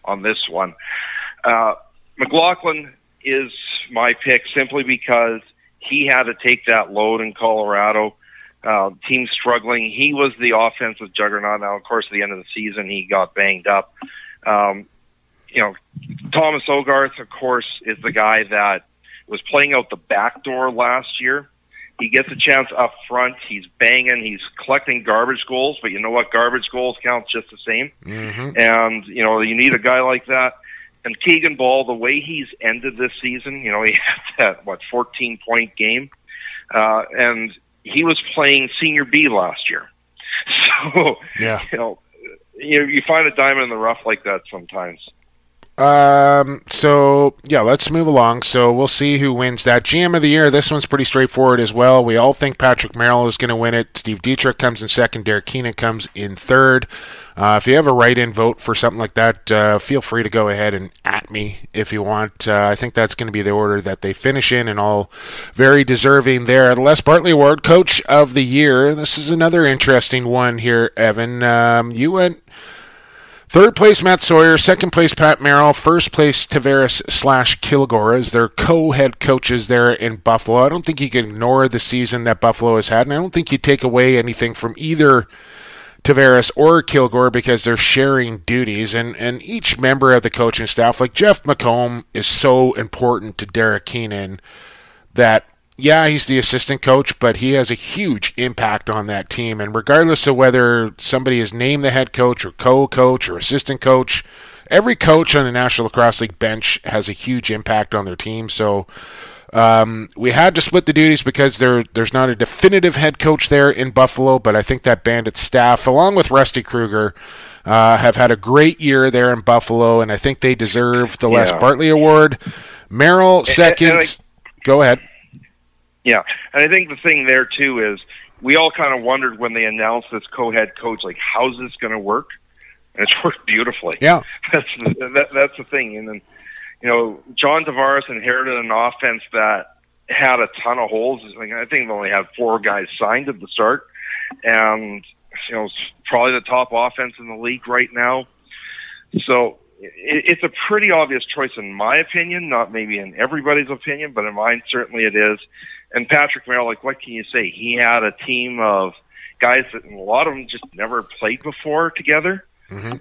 on this one. McLaughlin is my pick simply because he had to take that load in Colorado. Team struggling. He was the offensive juggernaut. Now, of course, at the end of the season, he got banged up. Thomas Ogarth, of course, is the guy that was playing out the back door last year. He gets a chance up front. He's banging. He's collecting garbage goals, but you know what? Garbage goals count just the same. Mm-hmm. And, you need a guy like that. And Keegan Ball, the way he's ended this season, he had that, 14-point game. And he was playing Senior B last year. So, yeah. You find a diamond in the rough like that sometimes. So, let's move along. So we'll see who wins that. GM of the Year, this one's pretty straightforward as well. We all think Patrick Merrill is going to win it. Steve Dietrich comes in second. Derek Keenan comes in third. If you have a write-in vote for something like that, feel free to go ahead and at me if you want. I think that's going to be the order that they finish in, and all very deserving there. The Les Bartley Award, Coach of the Year. This is another interesting one here, Evan. You went third place, Matt Sawyer. Second place, Pat Merrill. First place, Tavares/Kilgore as their co-head coaches there in Buffalo. I don't think you can ignore the season that Buffalo has had, and I don't think you take away anything from either Tavares or Kilgore because they're sharing duties, and each member of the coaching staff, like Jeff McComb, is so important to Derek Keenan that, he's the assistant coach, but he has a huge impact on that team. And regardless of whether somebody is named the head coach or co-coach or assistant coach, every coach on the National Lacrosse League bench has a huge impact on their team. So we had to split the duties because there's not a definitive head coach there in Buffalo, but I think that Bandit staff, along with Rusty Kruger, have had a great year there in Buffalo, and I think they deserve the Les Bartley Award. Merrill, second. Go ahead. Yeah, and I think the thing there, too, is we all kind of wondered when they announced this co-head coach, how's this going to work? And it's worked beautifully. Yeah. That's the thing. And then, John Tavares inherited an offense that had a ton of holes. I think they only had 4 guys signed at the start. And, it's probably the top offense in the league right now. So it's a pretty obvious choice in my opinion, not maybe in everybody's opinion, but in mine certainly it is. And Patrick Merrill, what can you say? He had a team of guys that a lot of them just never played before together. Mm-hmm.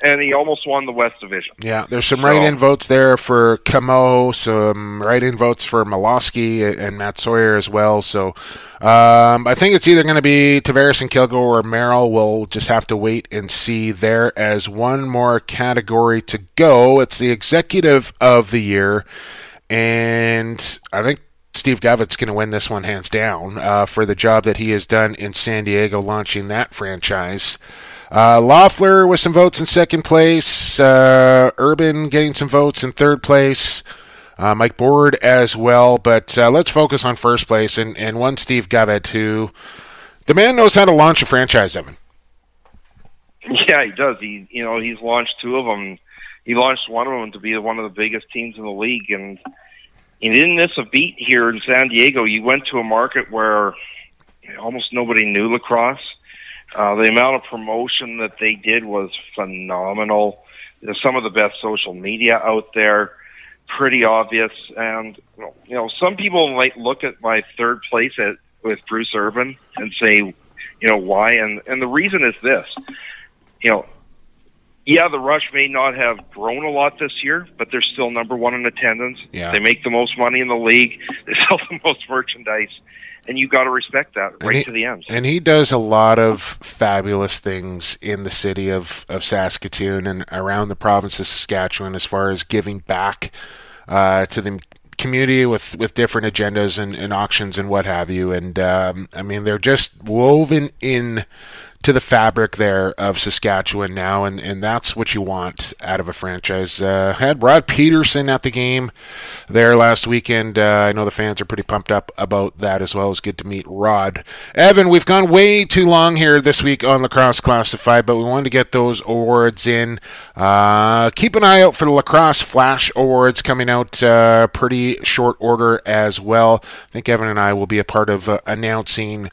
And he almost won the West Division. Yeah, there's some write-in votes there for Comeau, some write-in votes for Malosky and Matt Sawyer as well. So I think it's either going to be Tavares and Kilgore or Merrill. We'll just have to wait and see there. As one more category to go, it's the Executive of the Year. And I think Steve Gavitt's going to win this one hands down for the job that he has done in San Diego launching that franchise. Loeffler with some votes in second place. Urban getting some votes in third place. Mike Board as well. But let's focus on first place and one Steve Gavitt, who the man knows how to launch a franchise, Evan. Yeah, he does. He's launched 2 of them. He launched one of them to be one of the biggest teams in the league, and he didn't miss a beat here in San Diego. You went to a market where almost nobody knew lacrosse. The amount of promotion that they did was phenomenal. There's some of the best social media out there, pretty obvious. And, some people might look at my third place with Bruce Urban and say, why? And the reason is this. The Rush may not have grown a lot this year, but they're still number 1 in attendance. Yeah. They make the most money in the league. They sell the most merchandise. And you got to respect that to the end. And he does a lot of fabulous things in the city of Saskatoon and around the province of Saskatchewan as far as giving back to the community with different agendas and auctions and what have you. And, they're just woven in to the fabric there of Saskatchewan now, and that's what you want out of a franchise. Had Rod Peterson at the game there last weekend. I know the fans are pretty pumped up about that as well. It was good to meet Rod. Evan, we've gone way too long here this week on Lacrosse Classified, but we wanted to get those awards in. Keep an eye out for the Lacrosse Flash Awards coming out pretty short order as well. I think Evan and I will be a part of announcing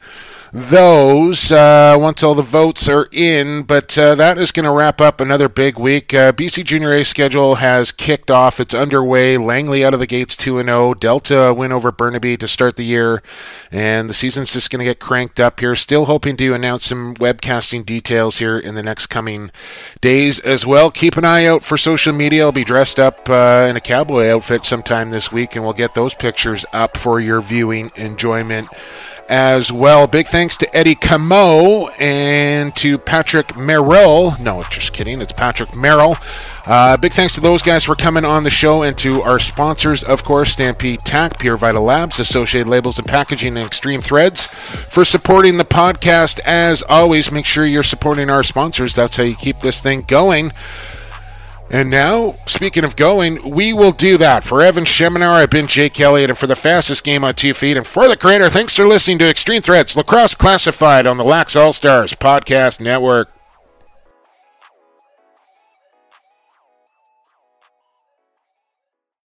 those once all the votes are in. But that is going to wrap up another big week. BC Junior A schedule has kicked off. It's underway. Langley out of the gates 2-0. Delta win over Burnaby to start the year. And the season's just going to get cranked up here. Still hoping to announce some webcasting details here in the next coming days as well. Keep an eye out for social media. I'll be dressed up in a cowboy outfit sometime this week, and we'll get those pictures up for your viewing enjoyment as well. Big thanks to Eddie Comeau and to Patrick Merrill. No, just kidding. It's Patrick Merrill. Big thanks to those guys for coming on the show, and to our sponsors, of course, Stampede Tack, Pure Vital Labs, Associated Labels and Packaging, and Extreme Threads for supporting the podcast. As always, make sure you're supporting our sponsors. That's how you keep this thing going. And now, speaking of going, we will do that. For Evan Sheminar, I've been Jake Elliott, and for the fastest game on 2 feet, and for the creator, thanks for listening to Extreme Threads Lacrosse Classified on the Lax All-Stars Podcast Network.